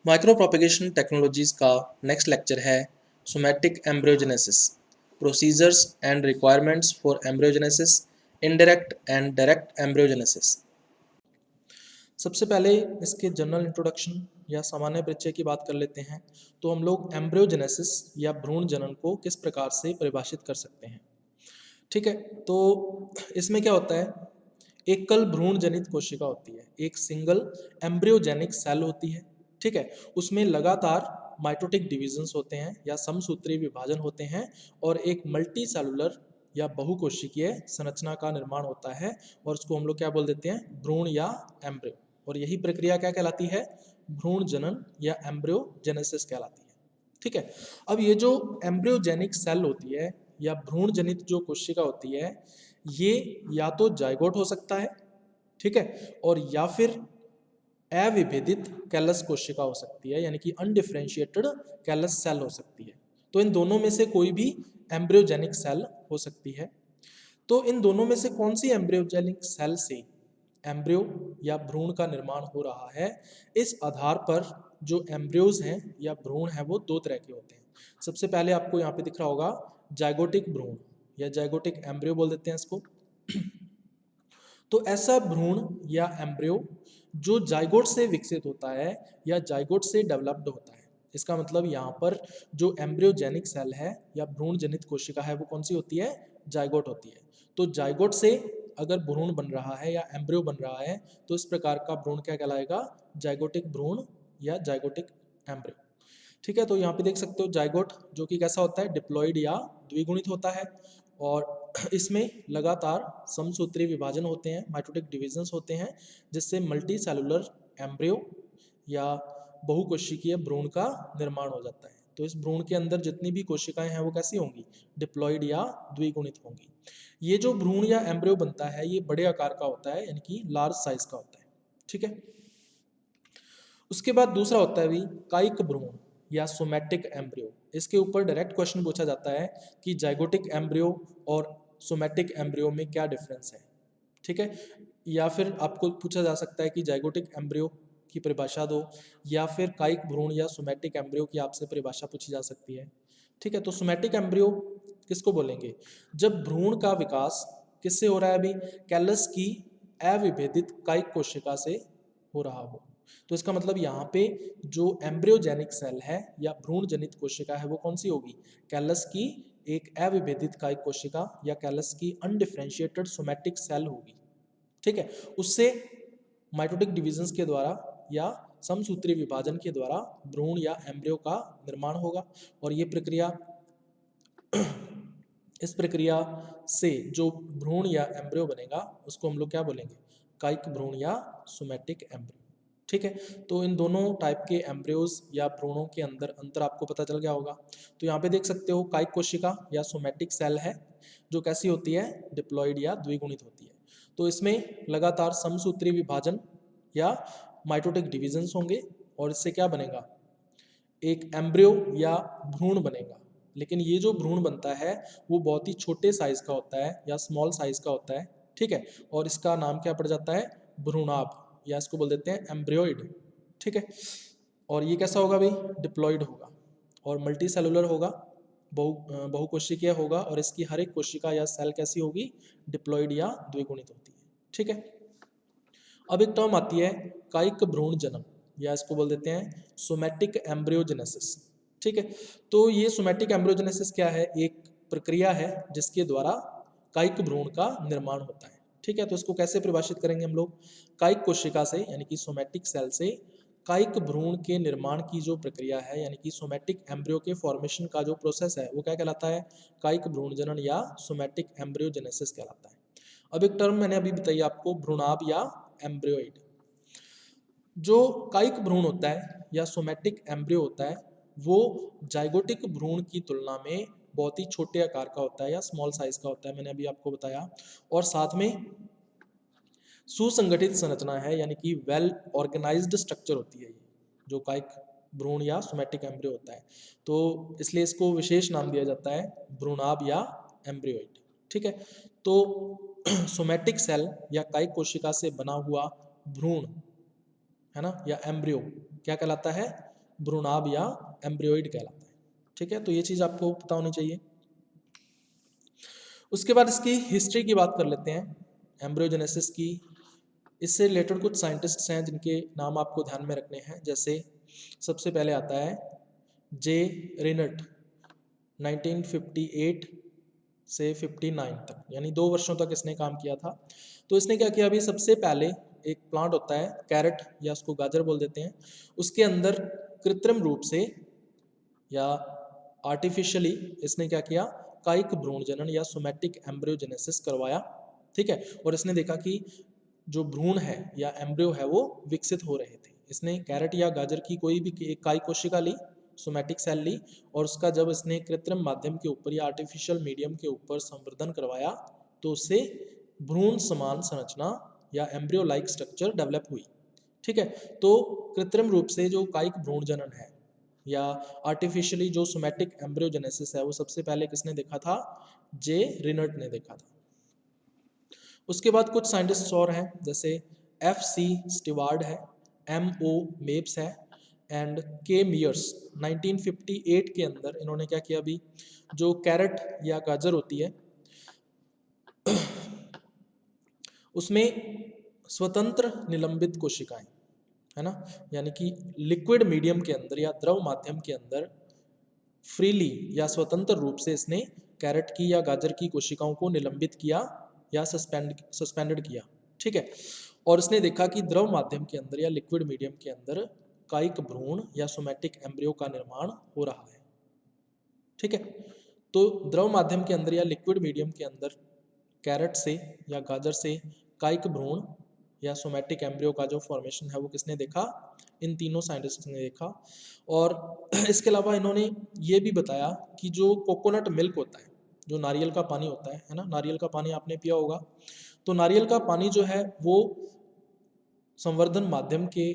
Micro propagation technologies का next lecture है somatic embryogenesis, procedures and requirements for embryogenesis, indirect and direct embryogenesis. सबसे पहले इसके general introduction या सामान्य परिचय की बात कर लेते हैं। तो हम लोग एम्ब्रियोजेनेसिस या भ्रूण जनन को किस प्रकार से परिभाषित कर सकते हैं। ठीक है, तो इसमें क्या होता है, एकल भ्रूण जनित कोशिका होती है, एक सिंगल एम्ब्रियोजेनिक सेल होती है। ठीक है, उसमें लगातार माइटोटिक डिविजन्स होते हैं या समसूत्री विभाजन होते हैं और एक मल्टी सेलुलर या बहुकोशिकीय संरचना का निर्माण होता है और उसको हम लोग क्या बोल देते हैं, भ्रूण या एम्ब्रियो। और यही प्रक्रिया क्या कहलाती है, भ्रूण जनन या एम्ब्रियोजेनेसिस कहलाती है। ठीक है, अब ये जो एम्ब्रियोजेनिक सेल होती है या भ्रूण जनित जो कोशिका होती है, ये या तो जाइगोट हो सकता है, ठीक है, और या फिर अविभेदित कैलस कोशिका हो सकती है, यानी कि अनडिफरेंशिएटेड कैलस सेल हो सकती है। तो इन दोनों में से कोई भी एम्ब्रियोजेनिक सेल हो सकती है। तो इन दोनों में से कौन सी एम्ब्रियोजेनिक सेल से एम्ब्रियो या भ्रूण का निर्माण हो रहा है, इस आधार पर जो एम्ब्रियोज हैं या भ्रूण हैं वो दो तरह के होते हैं। सबसे पहले आपको यहाँ पे दिख रहा होगा जाइगोटिक भ्रूण या जाइगोटिक एम्ब्रियो बोल देते हैं इसको। तो ऐसा भ्रूण या एम्ब्रियो जो जाइगोट से विकसित होता है या जाइगोट से डेवलप्ड होता है। इसका मतलब यहाँ पर जो एम्ब्रियोजेनिक सेल है या भ्रूण जनित कोशिका है वो कौन सी होती है, जाइगोट होती है। तो जाइगोट से अगर भ्रूण बन रहा है या एम्ब्रियो बन रहा है तो इस प्रकार का भ्रूण क्या कहलाएगा, जाइगोटिक भ्रूण या जाइगोटिक एम्ब्रियो। ठीक है, तो यहाँ पे देख सकते हो जाइगोट जो कि कैसा होता है, डिप्लॉइड या द्विगुणित होता है और इसमें लगातार समसूत्री विभाजन होते हैं, माइटोटिक डिविजन्स होते हैं, जिससे मल्टी सेलुलर एम्ब्रियो या बहुकोशिकीय भ्रूण का निर्माण हो जाता है। तो इस भ्रूण के अंदर जितनी भी कोशिकाएं हैं वो कैसी होंगी, डिप्लॉइड या द्विगुणित होंगी। ये जो भ्रूण या एम्ब्रियो बनता है ये बड़े आकार का होता है, यानी कि लार्ज साइज का होता है। ठीक है, उसके बाद दूसरा होता है भी कायिक भ्रूण या सोमैटिक एम्ब्रियो। इसके ऊपर डायरेक्ट क्वेश्चन पूछा जाता है कि जाइगोटिक एम्ब्रियो और सोमैटिक एम्ब्रियो में क्या डिफरेंस है। ठीक है, या फिर आपको पूछा जा सकता है कि जाइगोटिक एम्ब्रियो की परिभाषा दो, या फिर कायिक भ्रूण या सोमैटिक एम्ब्रियो की आपसे परिभाषा पूछी जा सकती है। ठीक है, तो सोमैटिक एम्ब्रियो किसको बोलेंगे, जब भ्रूण का विकास किससे हो रहा है, अभी कैलस की अविभेदित कायिक कोशिका से हो रहा हो। तो इसका मतलब यहाँ पे जो एम्ब्रियोजेनिक सेल है या भ्रूण जनित कोशिका है वो कौन सी होगी, कैलस की एक अविभेदित कायिक कोशिका या कैलस की अनडिफरेंशिएटेड सोमैटिक सेल होगी। ठीक है, उससे माइटोटिक डिविजन्स के द्वारा या समसूत्री विभाजन के द्वारा भ्रूण या एम्ब्रियो का निर्माण होगा। और ये प्रक्रिया इस प्रक्रिया से जो भ्रूण या एम्ब्रियो बनेगा उसको हम लोग क्या बोलेंगे, कायिक भ्रूण या सोमैटिक एम्ब्रियो। ठीक है, तो इन दोनों टाइप के एम्ब्रियोज या भ्रूणों के अंदर अंतर आपको पता चल गया होगा। तो यहाँ पे देख सकते हो कायिक कोशिका या सोमैटिक सेल है जो कैसी होती है, डिप्लॉइड या द्विगुणित होती है। तो इसमें लगातार समसूत्री विभाजन या माइटोटिक डिविजन्स होंगे और इससे क्या बनेगा, एक एम्ब्रियो या भ्रूण बनेगा। लेकिन ये जो भ्रूण बनता है वो बहुत ही छोटे साइज का होता है या स्मॉल साइज का होता है। ठीक है, और इसका नाम क्या पड़ जाता है, भ्रूणाभ, या इसको बोल देते हैं एम्ब्रियोइड। ठीक है, और ये कैसा होगा भाई, डिप्लॉइड होगा और मल्टी सेलुलर होगा, बहुकोशिकीय होगा और इसकी हर एक कोशिका या सेल कैसी होगी, डिप्लॉइड या द्विगुणित होती है। ठीक है, अब एक टर्म आती है कायिक भ्रूण जनन, या इसको बोल देते हैं सोमैटिक एम्ब्रियोजेनेसिस। ठीक है, तो ये सोमैटिक एम्ब्रियोजेनेसिस क्या है, एक प्रक्रिया है जिसके द्वारा कायिक भ्रूण का निर्माण होता है। ठीक है, तो इसको कैसे परिभाषित करेंगे हम लोग, कायिक कोशिका से यानी कि सोमैटिक सेल से कायिक भ्रूण के निर्माण की जो प्रक्रिया है यानी कि सोमैटिक एम्ब्रियो के फॉर्मेशन का जो प्रोसेस है वो क्या कहलाता है, कायिक भ्रूण जनन या सोमैटिक एम्ब्रियोजेनेसिस कहलाता है। अब एक टर्म मैंने अभी बताई आपको, भ्रूणाभ या एम्ब्रियोइड। जो कायिक भ्रूण होता है या सोमैटिक एम्ब्रियो होता है वो जाइगोटिक भ्रूण की तुलना में बहुत ही छोटे आकार का होता है या स्मॉल साइज का होता है, मैंने अभी आपको बताया। और साथ में सुसंगठित संरचना है यानी कि वेल ऑर्गेनाइज्ड स्ट्रक्चर होती है ये जो कायिक भ्रूण या सोमैटिक एम्ब्रियो होता है। तो इसलिए इसको विशेष नाम दिया जाता है भ्रूणाभ या एम्ब्रियोइड। ठीक है, तो सोमैटिक सेल या कायिक कोशिका से बना हुआ भ्रूण है ना या एम्ब्रियो क्या कहलाता है, भ्रूणाभ या एम्ब्रियोइड कहलाता है। ठीक है, तो ये चीज़ आपको पता होनी चाहिए। उसके बाद इसकी हिस्ट्री की बात कर लेते हैं, एम्ब्रियोजेनेसिस की। इससे रिलेटेड कुछ साइंटिस्ट्स हैं जिनके नाम आपको ध्यान में रखने हैं। जैसे सबसे पहले आता है जे रिनट, 1958 से 59 तक, यानी 2 वर्षों तक इसने काम किया था। तो इसने क्या किया, अभी सबसे पहले एक प्लांट होता है कैरेट या उसको गाजर बोल देते हैं, उसके अंदर कृत्रिम रूप से या आर्टिफिशियली इसने क्या किया, कायिक भ्रूण जनन या सोमैटिक एम्ब्रियोजेनेसिस करवाया। ठीक है, और इसने देखा कि जो भ्रूण है या एम्ब्रियो है वो विकसित हो रहे थे। इसने कैरेट या गाजर की कोई भी एक कायिक कोशिका ली, सोमैटिक सेल ली, और उसका जब इसने कृत्रिम माध्यम के ऊपर या आर्टिफिशियल मीडियम के ऊपर संवर्धन करवाया तो उससे भ्रूण समान संरचना या एम्ब्रियो लाइक स्ट्रक्चर डेवलप हुई। ठीक है, तो कृत्रिम रूप से जो कायिक भ्रूण जनन है या आर्टिफिशियली जो सोमैटिक एम्ब्रियोजेनेसिस है वो सबसे पहले किसने देखा था, जे रिनट ने देखा था। उसके बाद कुछ साइंटिस्ट और हैं, जैसे एफ सी स्टीवार्ड है, एम ओ मेप्स है एंड के मियर्स। 1958 के अंदर इन्होंने क्या किया, अभी जो कैरेट या गाजर होती है उसमें स्वतंत्र निलंबित कोशिकाएं, है ना, यानी कि लिक्विड मीडियम के अंदर या द्रव माध्यम के अंदर फ्रीली या स्वतंत्र रूप से इसने कैरेट की या गाजर की कोशिकाओं को निलंबित किया या सस्पेंडेड किया। ठीक है, और इसने देखा कि द्रव माध्यम के अंदर या लिक्विड मीडियम के अंदर कायिक भ्रूण या सोमैटिक एम्ब्रियो का निर्माण हो रहा है। ठीक है, तो द्रव माध्यम के अंदर या लिक्विड मीडियम के अंदर कैरेट से या गाजर से कायिक भ्रूण या सोमैटिक एम्ब्रियो का जो फॉर्मेशन है वो किसने देखा, इन तीनों साइंटिस्ट ने देखा। और इसके अलावा इन्होंने ये भी बताया कि जो कोकोनट मिल्क होता है, जो नारियल का पानी होता है ना, नारियल का पानी आपने पिया होगा, तो नारियल का पानी जो है वो संवर्धन माध्यम के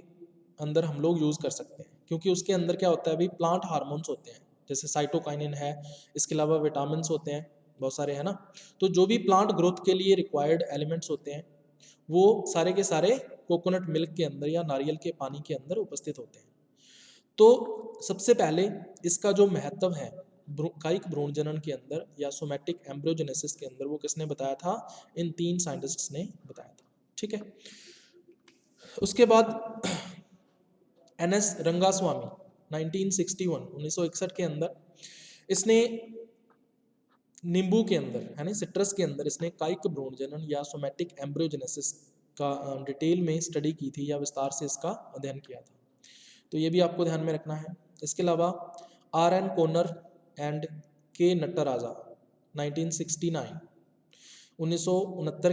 अंदर हम लोग यूज़ कर सकते हैं, क्योंकि उसके अंदर क्या होता है, अभी प्लांट हार्मोन्स होते हैं, जैसे साइटोकाइनिन है, इसके अलावा विटामिन होते हैं बहुत सारे, है ना। तो जो भी प्लांट ग्रोथ के लिए रिक्वायर्ड एलिमेंट्स होते हैं वो सारे के सारे कोकोनट मिल्क के अंदर या नारियल के पानी के अंदर उपस्थित होते हैं। तो सबसे पहले इसका जो महत्व है कायिक भ्रूण जनन के अंदर या सोमैटिक एम्ब्रियोजेनेसिस के अंदर, वो किसने बताया था, इन 3 साइंटिस्ट्स ने बताया था। ठीक है, उसके बाद एन एस रंगास्वामी 1961 के अंदर इसने नींबू के अंदर, यानी सिट्रस के अंदर, इसने कायिक भ्रूण जनन या सोमैटिक एम्ब्रियोजेनेसिस का डिटेल में स्टडी की थी या विस्तार से इसका अध्ययन किया था। तो ये भी आपको ध्यान में रखना है। इसके अलावा आर एन कोनर एंड के नट्टराजा 1969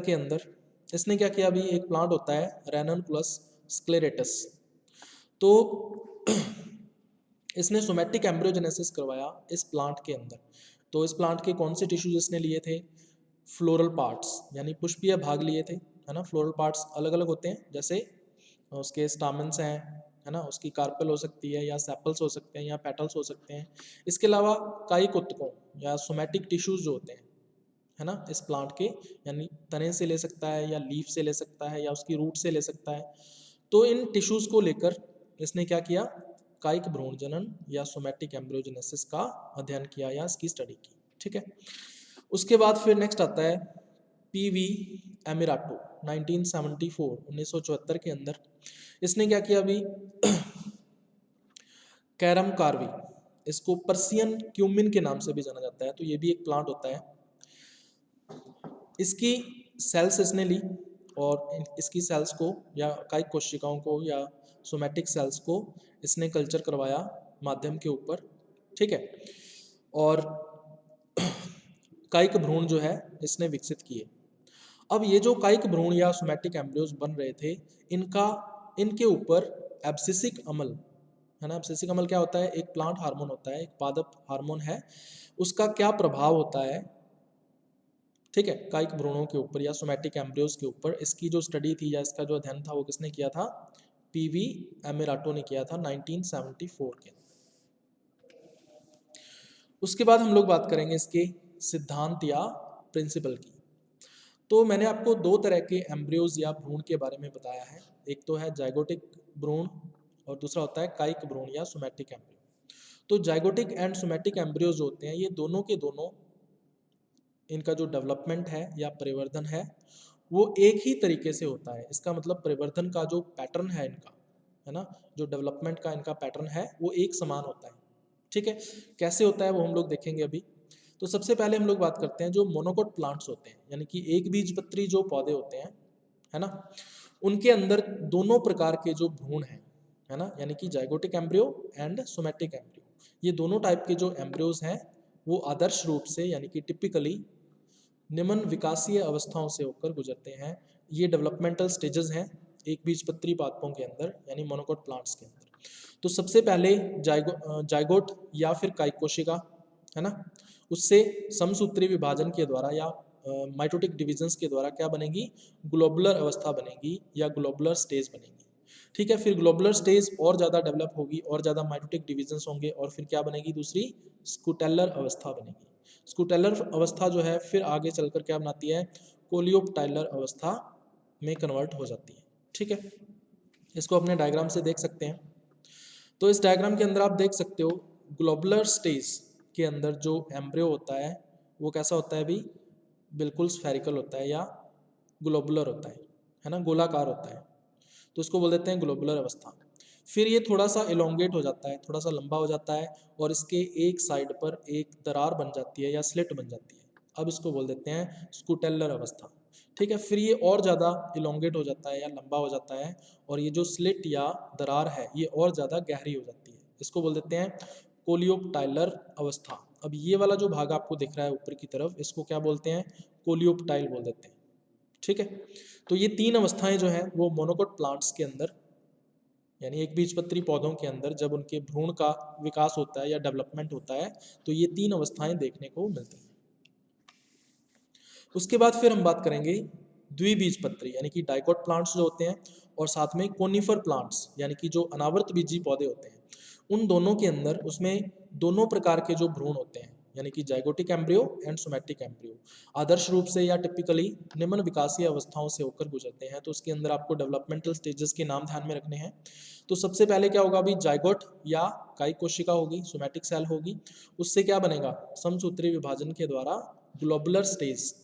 के अंदर इसने क्या किया, अभी एक प्लांट होता है रेननकुलस स्क्लेरेटस, तो इसने सोमैटिक एम्ब्रियोजेनेसिस करवाया इस प्लांट के अंदर। तो इस प्लांट के कौन से टिश्यूज इसने लिए थे, फ्लोरल पार्ट्स, यानी पुष्पीय भाग लिए थे, है ना। फ्लोरल पार्ट्स अलग अलग होते हैं, जैसे उसके स्टामेंस हैं, है ना, उसकी कार्पेल हो सकती है या सेपल्स हो सकते हैं या पेटल्स हो सकते हैं। इसके अलावा कायिक ऊतकों या सोमैटिक टिश्यूज जो होते हैं, है ना, इस प्लांट के, यानी तने से ले सकता है या लीफ से ले सकता है या उसकी रूट से ले सकता है। तो इन टिश्यूज को लेकर इसने क्या किया, कायिक भ्रूण जनन या सोमैटिक एम्ब्रियोजेनेसिस का अध्ययन किया या इसकी स्टडी की। ठीक है, उसके बाद फिर नेक्स्ट आता है पीवी एमिराटो 1974 के अंदर इसने क्या किया, अभी कैरम कार्वी, इसको पर्सियन क्यूमिन के नाम से भी जाना जाता है, तो ये भी एक प्लांट होता है। इसकी सेल्स इसने ली और इसकी सेल्स को या कायिक कोशिकाओं को या सोमैटिक सेल्स को इसने कल्चर करवाया माध्यम के ऊपर। ठीक है, और कायिक भ्रूण जो है इसने विकसित किए। अब ये जो कायिक भ्रूण या सोमैटिक एम्ब्रियोज बन रहे थे, इनके ऊपर एब्सिसिक अम्ल, है ना। एब्सिसिक अम्ल क्या होता है, एक प्लांट हार्मोन होता है, एक पादप हार्मोन है, उसका क्या प्रभाव होता है, ठीक है, कायिक भ्रूणों के ऊपर या सोमैटिक एम्ब्रियोज के ऊपर। इसकी जो स्टडी थी या इसका जो अध्ययन था वो किसने किया था, पीवी एमिराटो ने किया था 1974 के। उसके बाद हम लोग बात करेंगे इसके सिद्धांत या प्रिंसिपल की। तो मैंने आपको 2 तरह के एम्ब्रियोज या भ्रूण के बारे में बताया है, एक तो है जाइगोटिक भ्रूण और दूसरा होता है कायिक भ्रूण या सोमैटिक एम्ब्रियो। तो जाइगोटिक एंड सोमैटिक एम्ब्रियो जो होते हैं ये दोनों के दोनों, इनका जो डेवलपमेंट है या परिवर्धन है वो एक ही तरीके से होता है। इसका मतलब परिवर्धन का जो पैटर्न है इनका, है ना, जो डेवलपमेंट का इनका पैटर्न है वो एक समान होता है। ठीक है, कैसे होता है वो हम लोग देखेंगे अभी। तो सबसे पहले हम लोग बात करते हैं जो मोनोकोट प्लांट्स होते हैं, यानी कि एक बीजपत्री जो पौधे होते हैं, है ना, उनके अंदर दोनों प्रकार के जो भ्रूण हैं, है ना, यानी कि zygotic embryo and somatic embryo, ये दोनों टाइप के जो एम्ब्रियोज हैं वो आदर्श रूप से यानी कि टिपिकली निम्न विकासीय अवस्थाओं से होकर गुजरते हैं। ये डेवलपमेंटल स्टेजेस हैं एक बीजपत्री पादपों के अंदर यानी मोनोकोट प्लांट्स के अंदर। तो सबसे पहले जाइगोट या फिर कायिक कोशिका, है ना, उससे समसूत्री विभाजन के द्वारा या माइटोटिक डिविजन्स के द्वारा क्या बनेगी, ग्लोबुलर अवस्था बनेगी या ग्लोबुलर स्टेज बनेगी। ठीक है, फिर ग्लोबुलर स्टेज और ज़्यादा डेवलप होगी और ज़्यादा माइटोटिक डिविजन्स होंगे और फिर क्या बनेगी, दूसरी स्कूटेलर अवस्था बनेगी। स्कूटेलर अवस्था जो है फिर आगे चलकर क्या बनाती है, कोलियोप्टाइलर अवस्था में कन्वर्ट हो जाती है। ठीक है, इसको अपने डायग्राम से देख सकते हैं। तो इस डायग्राम के अंदर आप देख सकते हो ग्लोबुलर स्टेज के अंदर जो एम्ब्रियो होता है वो कैसा होता है भी, बिल्कुल स्फेरिकल होता है या ग्लोबुलर होता है ना, गोलाकार होता है। तो इसको बोल देते हैं ग्लोबुलर अवस्था। फिर ये थोड़ा सा इलोंगेट हो जाता है, थोड़ा सा लंबा हो जाता है और इसके एक साइड पर एक दरार बन जाती है या स्लिट बन जाती है। अब इसको बोल देते हैं स्कूटेलर अवस्था। ठीक है, फिर ये और ज़्यादा इलोंगेट हो जाता है या लंबा हो जाता है और ये जो स्लिट या दरार है ये और ज़्यादा गहरी हो जाती है। इसको बोल देते हैं कोलियोप्टाइलर अवस्था। अब ये वाला जो भाग आपको दिख रहा है ऊपर की तरफ, इसको क्या बोलते हैं, कोलियोप्टाइल बोल देते हैं। ठीक है, तो ये तीन अवस्थाएं जो हैं वो मोनोकोट प्लांट्स के अंदर यानी एक बीजपत्री पौधों के अंदर जब उनके भ्रूण का विकास होता है या डेवलपमेंट होता है तो ये तीन अवस्थाएं देखने को मिलती हैं। उसके बाद फिर हम बात करेंगे द्विबीजपत्री यानी कि डाइकोट प्लांट्स जो होते हैं और साथ में कोनिफर प्लांट्स यानी कि जो अनावर्त बीजी पौधे होते हैं। उन दोनों के अंदर उसमें दोनों प्रकार के जो भ्रूण होते हैं यानी कि zygotic embryo and somatic embryo आदर्श रूप से या टिपिकली निम्न विकासीय अवस्थाओं से होकर गुजरते हैं। तो उसके अंदर आपको डेवलपमेंटल स्टेजेस के नाम ध्यान में रखने हैं। तो सबसे पहले क्या होगा अभी, जाइगोट या कायिक कोशिका होगी, सोमैटिक सेल होगी, उससे क्या बनेगा, समसूत्री विभाजन के द्वारा globular stage,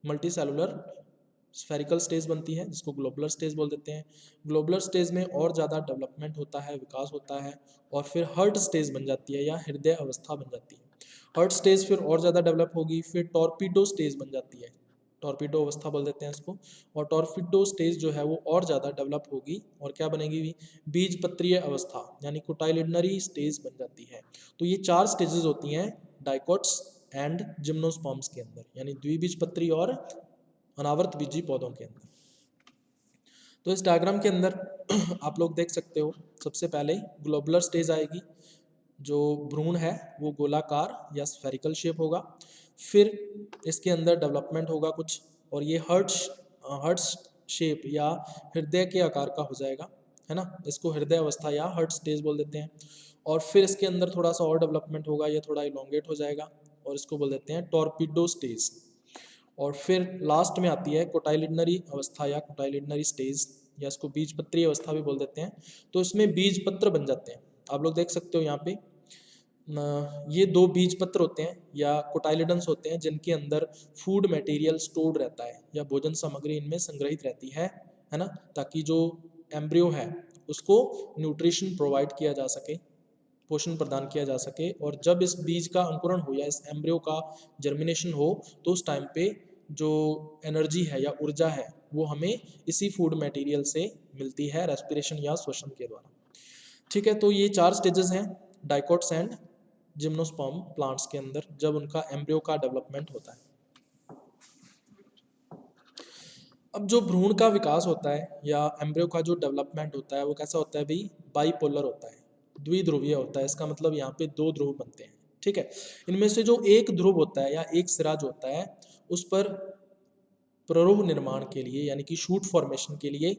multi cellular spherical stage बनती है जिसको ग्लोबुलर स्टेज बोल देते हैं। ग्लोबुलर स्टेज में और ज़्यादा डेवलपमेंट होता है, विकास होता है और फिर हर्ट स्टेज बन जाती है या हृदय अवस्था बन जाती है। हर्ट स्टेज फिर और ज़्यादा डेवलप होगी, फिर टॉर्पीडो स्टेज बन जाती है, टॉर्पीडो अवस्था बोल देते हैं इसको। और टॉर्पीडो स्टेज जो है वो और ज़्यादा डेवलप होगी और क्या बनेगी, बीजपत्रीय अवस्था यानी कोटाइलिडनरी स्टेज बन जाती है। तो ये चार स्टेजेस होती हैं डाइकोट्स एंड जिम्नोस्पर्म्स के अंदर यानी द्विबीजपत्री और अनावर्त बीजी पौधों के अंदर। तो इस डायग्राम के अंदर आप लोग देख सकते हो सबसे पहले ग्लोबुलर स्टेज आएगी, जो भ्रूण है वो गोलाकार या स्फेरिकल शेप होगा। फिर इसके अंदर डेवलपमेंट होगा कुछ और ये हर्ट शेप या हृदय के आकार का हो जाएगा, है ना, इसको हृदय अवस्था या हर्ट स्टेज बोल देते हैं। और फिर इसके अंदर थोड़ा सा और डेवलपमेंट होगा, ये थोड़ा इलोंगेट हो जाएगा और इसको बोल देते हैं टॉर्पीडो स्टेज। और फिर लास्ट में आती है कोटाइलिडनरी अवस्था या कोटाइलिडनरी स्टेज या इसको बीजपत्री अवस्था भी बोल देते हैं। तो इसमें बीज पत्र बन जाते हैं, आप लोग देख सकते हो यहाँ पे ये दो बीज पत्र होते हैं या कोटाइलिडन्स होते हैं जिनके अंदर फूड मटेरियल स्टोर्ड रहता है या भोजन सामग्री इनमें संग्रहित रहती है ना, ताकि जो एम्ब्रियो है उसको न्यूट्रिशन प्रोवाइड किया जा सके, पोषण प्रदान किया जा सके। और जब इस बीज का अंकुरण हो या इस एम्ब्रियो का जर्मिनेशन हो तो उस टाइम पे जो एनर्जी है या ऊर्जा है वो हमें इसी फूड मटेरियल से मिलती है रेस्पिरेशन या श्वसन के द्वारा। ठीक है, तो ये चार स्टेजेस हैं डाइकोट्स एंड जिम्नोस्पर्म प्लांट्स के अंदर जब उनका एम्ब्रियो का डेवलपमेंट होता है। अब जो भ्रूण का विकास होता है या एम्ब्रियो का जो डेवलपमेंट होता है वो कैसा होता है भाई, बाइपोलर होता है, द्विध्रुवीय होता है। इसका मतलब यहाँ पे दो ध्रुव बनते हैं। ठीक है, इनमें से जो एक ध्रुव होता है या एक सिरा जो होता है उस पर प्ररोह निर्माण के लिए यानी कि शूट फॉर्मेशन के लिए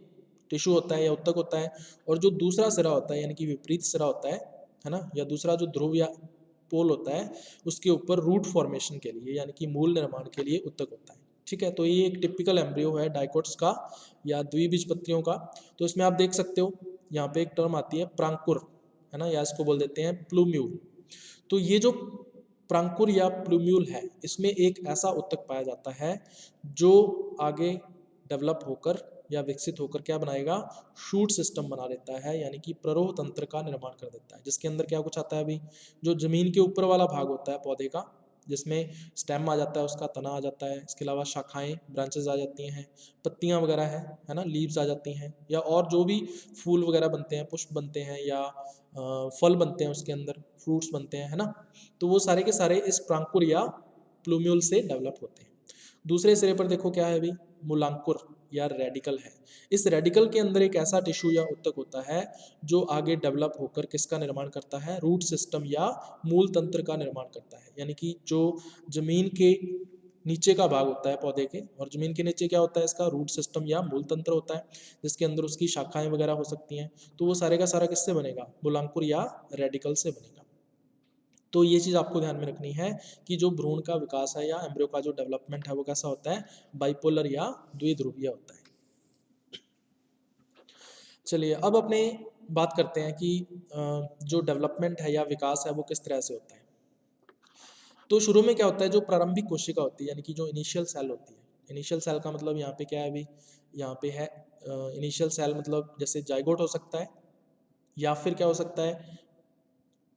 टिश्यू होता है या उत्तक होता है, और जो दूसरा सिरा होता है यानी कि विपरीत सिरा होता है ना, या दूसरा जो ध्रुव या पोल होता है उसके ऊपर रूट फॉर्मेशन के लिए यानी कि मूल निर्माण के लिए उत्तक होता है। ठीक है, तो ये एक टिपिकल एम्ब्रियो है डाइकोट्स का या द्विबीजपत्रियों का। तो इसमें आप देख सकते हो यहाँ पे एक टर्म आती है प्रांकुर, है ना, या इसको बोल देते हैं प्लूम्यूल। तो ये जो प्रांकुर या प्लूम्यूल है, इसमें एक ऐसा उत्तक पाया जाता है जो आगे डेवलप होकर या विकसित होकर क्या बनाएगा, शूट सिस्टम बना लेता है, यानी कि प्ररोह तंत्र का निर्माण कर देता है, जिसके अंदर क्या कुछ आता है अभी, जो जमीन के ऊपर वाला भाग होता है पौधे का, जिसमें स्टेम आ जाता है, उसका तना आ जाता है, इसके अलावा शाखाएं ब्रांचेस आ जाती हैं, पत्तियां वगैरह है ना, लीव्स आ जाती हैं, या और जो भी फूल वगैरह बनते हैं, पुष्प बनते हैं, या फल बनते हैं, उसके अंदर फ्रूट्स बनते हैं, है ना, तो वो सारे के सारे इस प्रांकुर या प्लूम्यूल से डेवलप होते हैं। दूसरे सिरे पर देखो क्या है अभी, मूलांकुर या रेडिकल है। इस रेडिकल के अंदर एक ऐसा टिश्यू या उत्तक होता है जो आगे डेवलप होकर किसका निर्माण करता है, रूट सिस्टम या मूल तंत्र का निर्माण करता है, यानी कि जो जमीन के नीचे का भाग होता है पौधे के, और जमीन के नीचे क्या होता है, इसका रूट सिस्टम या मूल तंत्र होता है, जिसके अंदर उसकी शाखाएं वगैरह हो सकती हैं। तो वो सारे का सारा किससे बनेगा, मूलांकुर या रेडिकल से बनेगा। तो ये चीज़ आपको ध्यान में रखनी है कि जो भ्रूण का विकास है या एम्ब्रियो का जो डेवलपमेंट है वो कैसा होता है, बाइपोलर या द्विध्रुवीय होता है। चलिए अब अपने बात करते हैं कि जो डेवलपमेंट है या विकास है वो किस तरह से होता है। तो शुरू में क्या होता है, जो प्रारंभिक कोशिका होती है, यानी कि जो इनिशियल सेल होती है, इनिशियल सेल का मतलब यहाँ पे क्या है, अभी यहाँ पे है इनिशियल सेल, मतलब जैसे जाइगोट हो सकता है, या फिर क्या हो सकता है,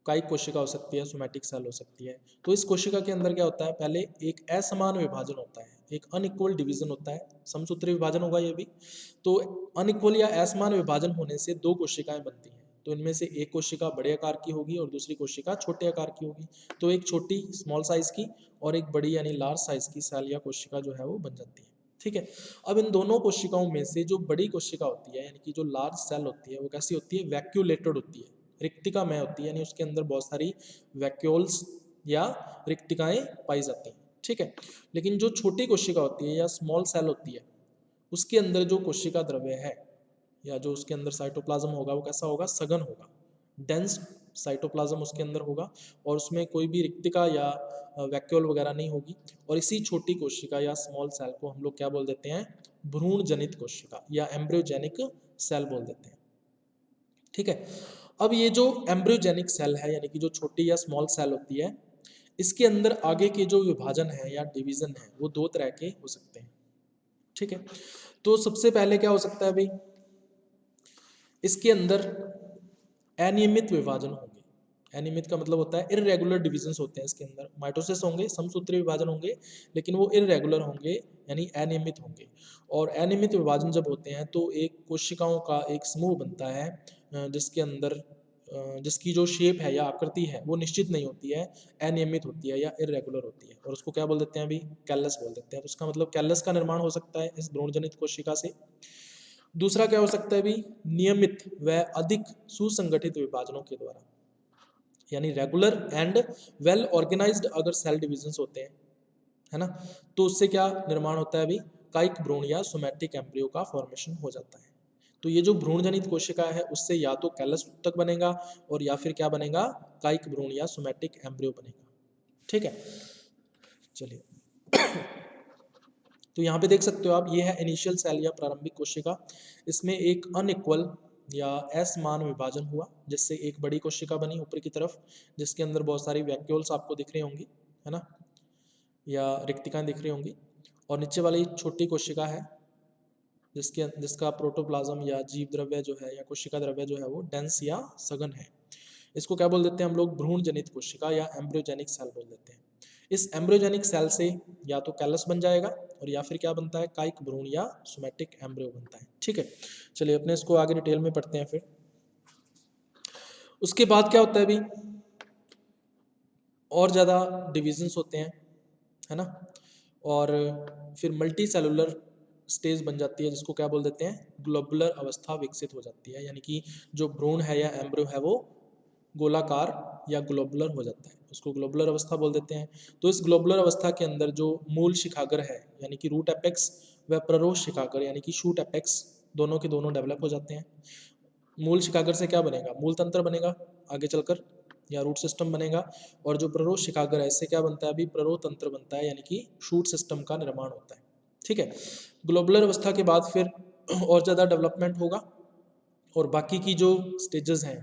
कायिक कोशिका हो सकती है, सोमैटिक सेल हो सकती है। तो इस कोशिका के अंदर क्या होता है, पहले एक असमान विभाजन होता है, एक अनइक्वल डिवीजन होता है, समसूत्री विभाजन होगा ये भी। तो अनइक्वल या असमान विभाजन होने से दो कोशिकाएं बनती हैं, तो इनमें से एक कोशिका बड़े आकार की होगी और दूसरी कोशिका छोटे आकार की होगी। तो एक छोटी स्मॉल साइज की और एक बड़ी यानी लार्ज साइज की सेल या कोशिका जो है वो बन जाती है। ठीक है। अब इन दोनों कोशिकाओं में से जो बड़ी कोशिका होती है, यानी कि जो लार्ज सेल होती है, वो कैसी होती है, वैक्यूलेटेड होती है, रिक्तिका में होती है, यानी उसके अंदर बहुत सारी वैक्यूल्स या रिक्तिकाएं पाई जाती हैं। ठीक है। लेकिन जो छोटी कोशिका होती है या स्मॉल सेल होती है, उसके अंदर जो कोशिका द्रव्य है या जो उसके अंदर साइटोप्लाज्म होगा वो कैसा होगा, सघन होगा, डेंस साइटोप्लाज्म उसके अंदर होगा, और उसमें कोई भी रिक्तिका या वैक्यूल वगैरह नहीं होगी। और इसी छोटी कोशिका या स्मॉल सेल को हम लोग क्या बोल देते हैं, भ्रूण जनित कोशिका या एम्ब्रियोजेनिक सेल बोल देते हैं। ठीक है। अब ये जो एम्ब्रियोजेनिक सेल है, यानी कि जो छोटी या स्मॉल सेल होती है, इसके अंदर आगे के जो विभाजन है या डिवीजन है वो दो तरह के हो सकते हैं। ठीक है। तो सबसे पहले क्या हो सकता है भाई, इसके अंदर अनियमित विभाजन होंगे। अनियमित का मतलब होता है इररेगुलर डिविजन्स होते हैं इसके अंदर, माइटोसिस होंगे, समसूत्री विभाजन होंगे, लेकिन वो इररेगुलर होंगे यानी अनियमित होंगे। और अनियमित विभाजन जब होते हैं तो एक कोशिकाओं का एक समूह बनता है जिसके अंदर जिसकी जो शेप है या आकृति है वो निश्चित नहीं होती है, अनियमित होती है या इररेगुलर होती है, और उसको क्या बोल देते हैं अभी, कैलस बोल देते हैं। तो उसका मतलब कैलस का निर्माण हो सकता है इस भ्रूणजनित कोशिका से। दूसरा क्या हो सकता है भी, नियमित व अधिक सुसंगठित विभाजनों के द्वारा, यानी रेगुलर एंड वेल ऑर्गेनाइज्ड अगर सेल डिविजन्स होते हैं, है ना, तो उससे क्या निर्माण होता है अभी, कायिक भ्रूण या सोमैटिक एम्ब्रियो का फॉर्मेशन हो जाता है। तो ये जो भ्रूण जनित कोशिका है उससे या तो कैलस उत्तक बनेगा और या फिर क्या बनेगा, कायिक भ्रूण या सोमैटिक एम्ब्रियो बनेगा। ठीक है। चलिए तो यहाँ पे देख सकते हो आप, ये है इनिशियल सेल या प्रारंभिक कोशिका। इसमें एक अनइक्वल या असमान विभाजन हुआ, जिससे एक बड़ी कोशिका बनी ऊपर की तरफ, जिसके अंदर बहुत सारी वैक्यूल्स आपको दिख रही होंगी, है ना, या रिक्तिकाएं दिख रही होंगी। और नीचे वाली छोटी कोशिका है जिसका प्रोटोप्लाज्म या जीव द्रव्य जो है या कोशिका द्रव्य जो है वो डेंस या सघन है। इसको क्या बोल देते हैं हम लोग, भ्रूण जनित कोशिका या एम्ब्रियोजेनिक सेल बोल देते हैं। इस एम्ब्रियोजेनिक सेल से या तो कैलस बन जाएगा और या फिर क्या बनता है, कायिक भ्रूण या सोमैटिक एम्ब्रियो बनता है। ठीक है। चलिए अपने इसको आगे डिटेल में पढ़ते हैं। फिर उसके बाद क्या होता है अभी, और ज़्यादा डिविजन्स होते हैं, है ना, और फिर मल्टी सेलुलर स्टेज बन जाती है, जिसको क्या बोल देते हैं, ग्लोबुलर अवस्था विकसित हो जाती है, यानी कि जो भ्रूण है या एम्ब्रियो है वो गोलाकार या ग्लोबुलर हो जाता है, उसको ग्लोबुलर अवस्था बोल देते हैं। तो इस ग्लोबुलर अवस्था के अंदर जो मूल शिखागर है यानी कि रूट एपेक्स व प्ररोह शिखागर यानी कि शूट एपेक्स, दोनों के दोनों डेवलप हो जाते हैं। मूल शिखागर से क्या बनेगा, मूल तंत्र बनेगा आगे चलकर, या रूट सिस्टम बनेगा। और जो प्ररोह शिखागर है इससे क्या बनता है, अभी प्ररोह तंत्र बनता है, यानी कि शूट सिस्टम का निर्माण होता है। ठीक है। ग्लोबुलर अवस्था के बाद फिर और ज़्यादा डेवलपमेंट होगा, और बाकी की जो स्टेजेस हैं,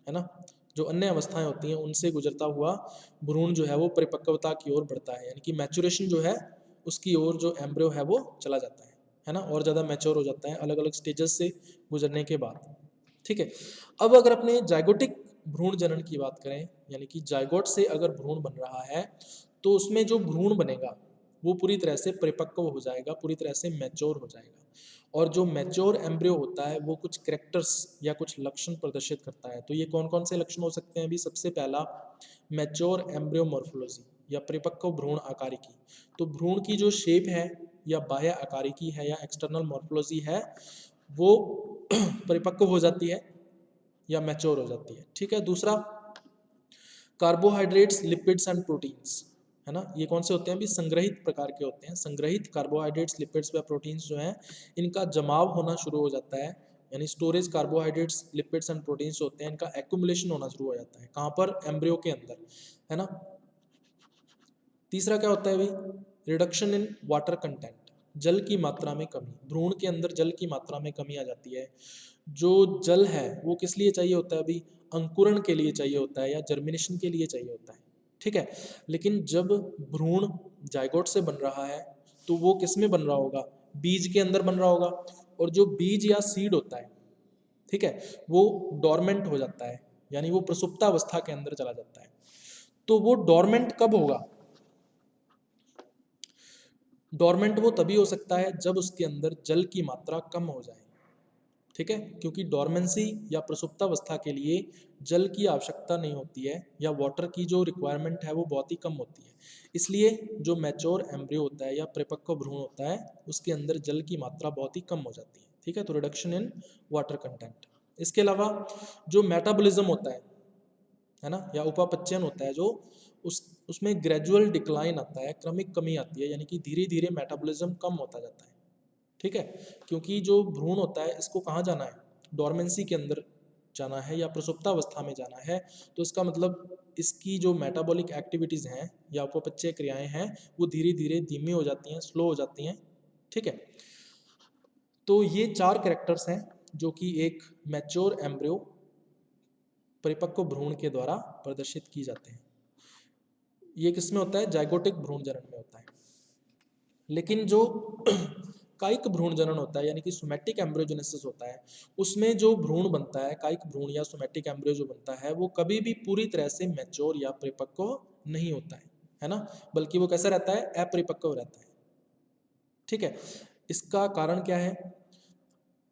है ना, जो अन्य अवस्थाएं होती हैं उनसे गुजरता हुआ भ्रूण जो है वो परिपक्वता की ओर बढ़ता है, यानी कि मैचुरेशन जो है उसकी ओर जो एम्ब्रियो है वो चला जाता है ना, और ज़्यादा मैच्योर हो जाता है अलग अलग स्टेजेस से गुजरने के बाद। ठीक है। अब अगर अपने जाइगोटिक भ्रूण जनन की बात करें, यानी कि जाइगोट से अगर भ्रूण बन रहा है तो उसमें जो भ्रूण बनेगा वो पूरी तरह से परिपक्व हो जाएगा, पूरी तरह से मैच्योर हो जाएगा, और जो मैच्योर एम्ब्रियो होता है वो कुछ कैरेक्टर्स या कुछ लक्षण प्रदर्शित करता है। तो ये कौन कौन से लक्षण हो सकते हैं? अभी सबसे पहला मैच्योर एम्ब्रियो मॉर्फोलॉजी या परिपक्व भ्रूण आकारिकी। तो भ्रूण की जो शेप है या बाह्य आकारिकी है या एक्सटर्नल मॉर्फोलॉजी है वो परिपक्व हो जाती है या मैच्योर हो जाती है। ठीक है। दूसरा कार्बोहाइड्रेट्स, लिपिड्स एंड प्रोटीन्स, है ना, ये कौन से होते हैं? भी संग्रहित प्रकार के होते हैं। संग्रहित कार्बोहाइड्रेट्स, लिपिड्स व प्रोटीन्स जो हैं इनका जमाव होना शुरू हो जाता है, यानी storage carbohydrates, lipids and proteins होते हैं, इनका एक्यूमुलेशन होना शुरू हो जाता है। कहाँ पर? एम्ब्रियो के अंदर, है ना। तीसरा क्या होता है भाई? रिडक्शन इन वाटर कंटेंट, जल की मात्रा में कमी। भ्रूण के अंदर जल की मात्रा में कमी आ जाती है। जो जल है वो किस लिए चाहिए होता है अभी? अंकुरण के लिए चाहिए होता है या जर्मिनेशन के लिए चाहिए होता है। ठीक है। लेकिन जब भ्रूण जाइगोट से बन रहा है तो वो किस में बन रहा होगा? बीज के अंदर बन रहा होगा, और जो बीज या सीड होता है, ठीक है, वो डोरमेंट हो जाता है, यानी वो प्रसुप्तावस्था के अंदर चला जाता है। तो वो डोरमेंट कब होगा? डोरमेंट वो तभी हो सकता है जब उसके अंदर जल की मात्रा कम हो जाए। ठीक है, क्योंकि डोरमेंसी या प्रसुप्तावस्था के लिए जल की आवश्यकता नहीं होती है, या वाटर की जो रिक्वायरमेंट है वो बहुत ही कम होती है। इसलिए जो मैच्योर एम्ब्रियो होता है या परिपक्व भ्रूण होता है उसके अंदर जल की मात्रा बहुत ही कम हो जाती है। ठीक है, तो रिडक्शन इन वाटर कंटेंट। इसके अलावा जो मेटाबॉलिज्म होता है ना, या उपापचयन होता है, जो उसमें ग्रेजुअल डिक्लाइन आता है, क्रमिक कमी आती है, यानी कि धीरे धीरे मेटाबॉलिज्म कम होता जाता है। ठीक है, क्योंकि जो भ्रूण होता है इसको कहाँ जाना है? डोरमेंसी के अंदर जाना है या प्रसुप्तावस्था में जाना है। तो इसका मतलब इसकी जो मेटाबॉलिक एक्टिविटीज़ हैं या अपचय क्रियाएं हैं वो धीरे धीरे धीमी हो जाती हैं, स्लो हो जाती हैं। ठीक है, तो ये चार कैरेक्टर्स हैं जो कि एक मैच्योर एम्ब्रियो, परिपक्व भ्रूण के द्वारा प्रदर्शित की जाते हैं। ये किस में होता है? जाइगोटिक भ्रूण जनन में होता है। लेकिन जो कायिक भ्रूण जनन होता है, यानी कि सोमैटिक एम्ब्रियोजेनेसिस होता है, उसमें जो भ्रूण बनता है, कायिक भ्रूण या सोमैटिक एम्ब्रियो जो बनता है, वो कभी भी पूरी तरह से मैच्योर या परिपक्व नहीं होता है ना, बल्कि वो कैसा रहता है? अपरिपक्व रहता है। ठीक है, इसका कारण क्या है?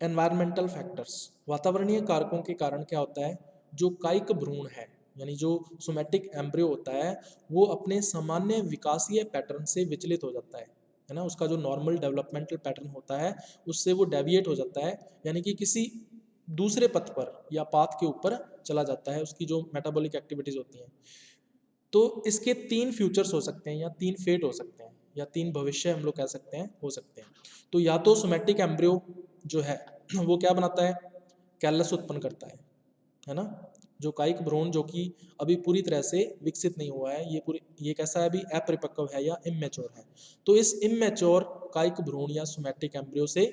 एनवायरमेंटल फैक्टर्स, वातावरणीय कारकों के कारण क्या होता है? जो कायिक भ्रूण है, यानी जो सोमैटिक एम्ब्रियो होता है, वो अपने सामान्य विकासीय पैटर्न से विचलित हो जाता है ना, उसका जो नॉर्मल डेवलपमेंटल पैटर्न होता है उससे वो डेविएट हो जाता है, यानी कि किसी दूसरे पथ पर या पाथ के ऊपर चला जाता है, उसकी जो मेटाबॉलिक एक्टिविटीज होती हैं। तो इसके तीन फ्यूचर्स हो सकते हैं या तीन फेट हो सकते हैं या तीन भविष्य हम लोग कह सकते हैं हो सकते हैं। तो या तो सोमैटिक एम्ब्रियो जो है वो क्या बनाता है? कैलस उत्पन्न करता है ना, जो कायिक भ्रूण जो कि अभी पूरी तरह से विकसित नहीं हुआ है, ये कैसा है? अभी अपरिपक्व है या इमेच्योर है। तो इस इमेच्योर कायिक भ्रूण या सोमैटिक एम्ब्रियो से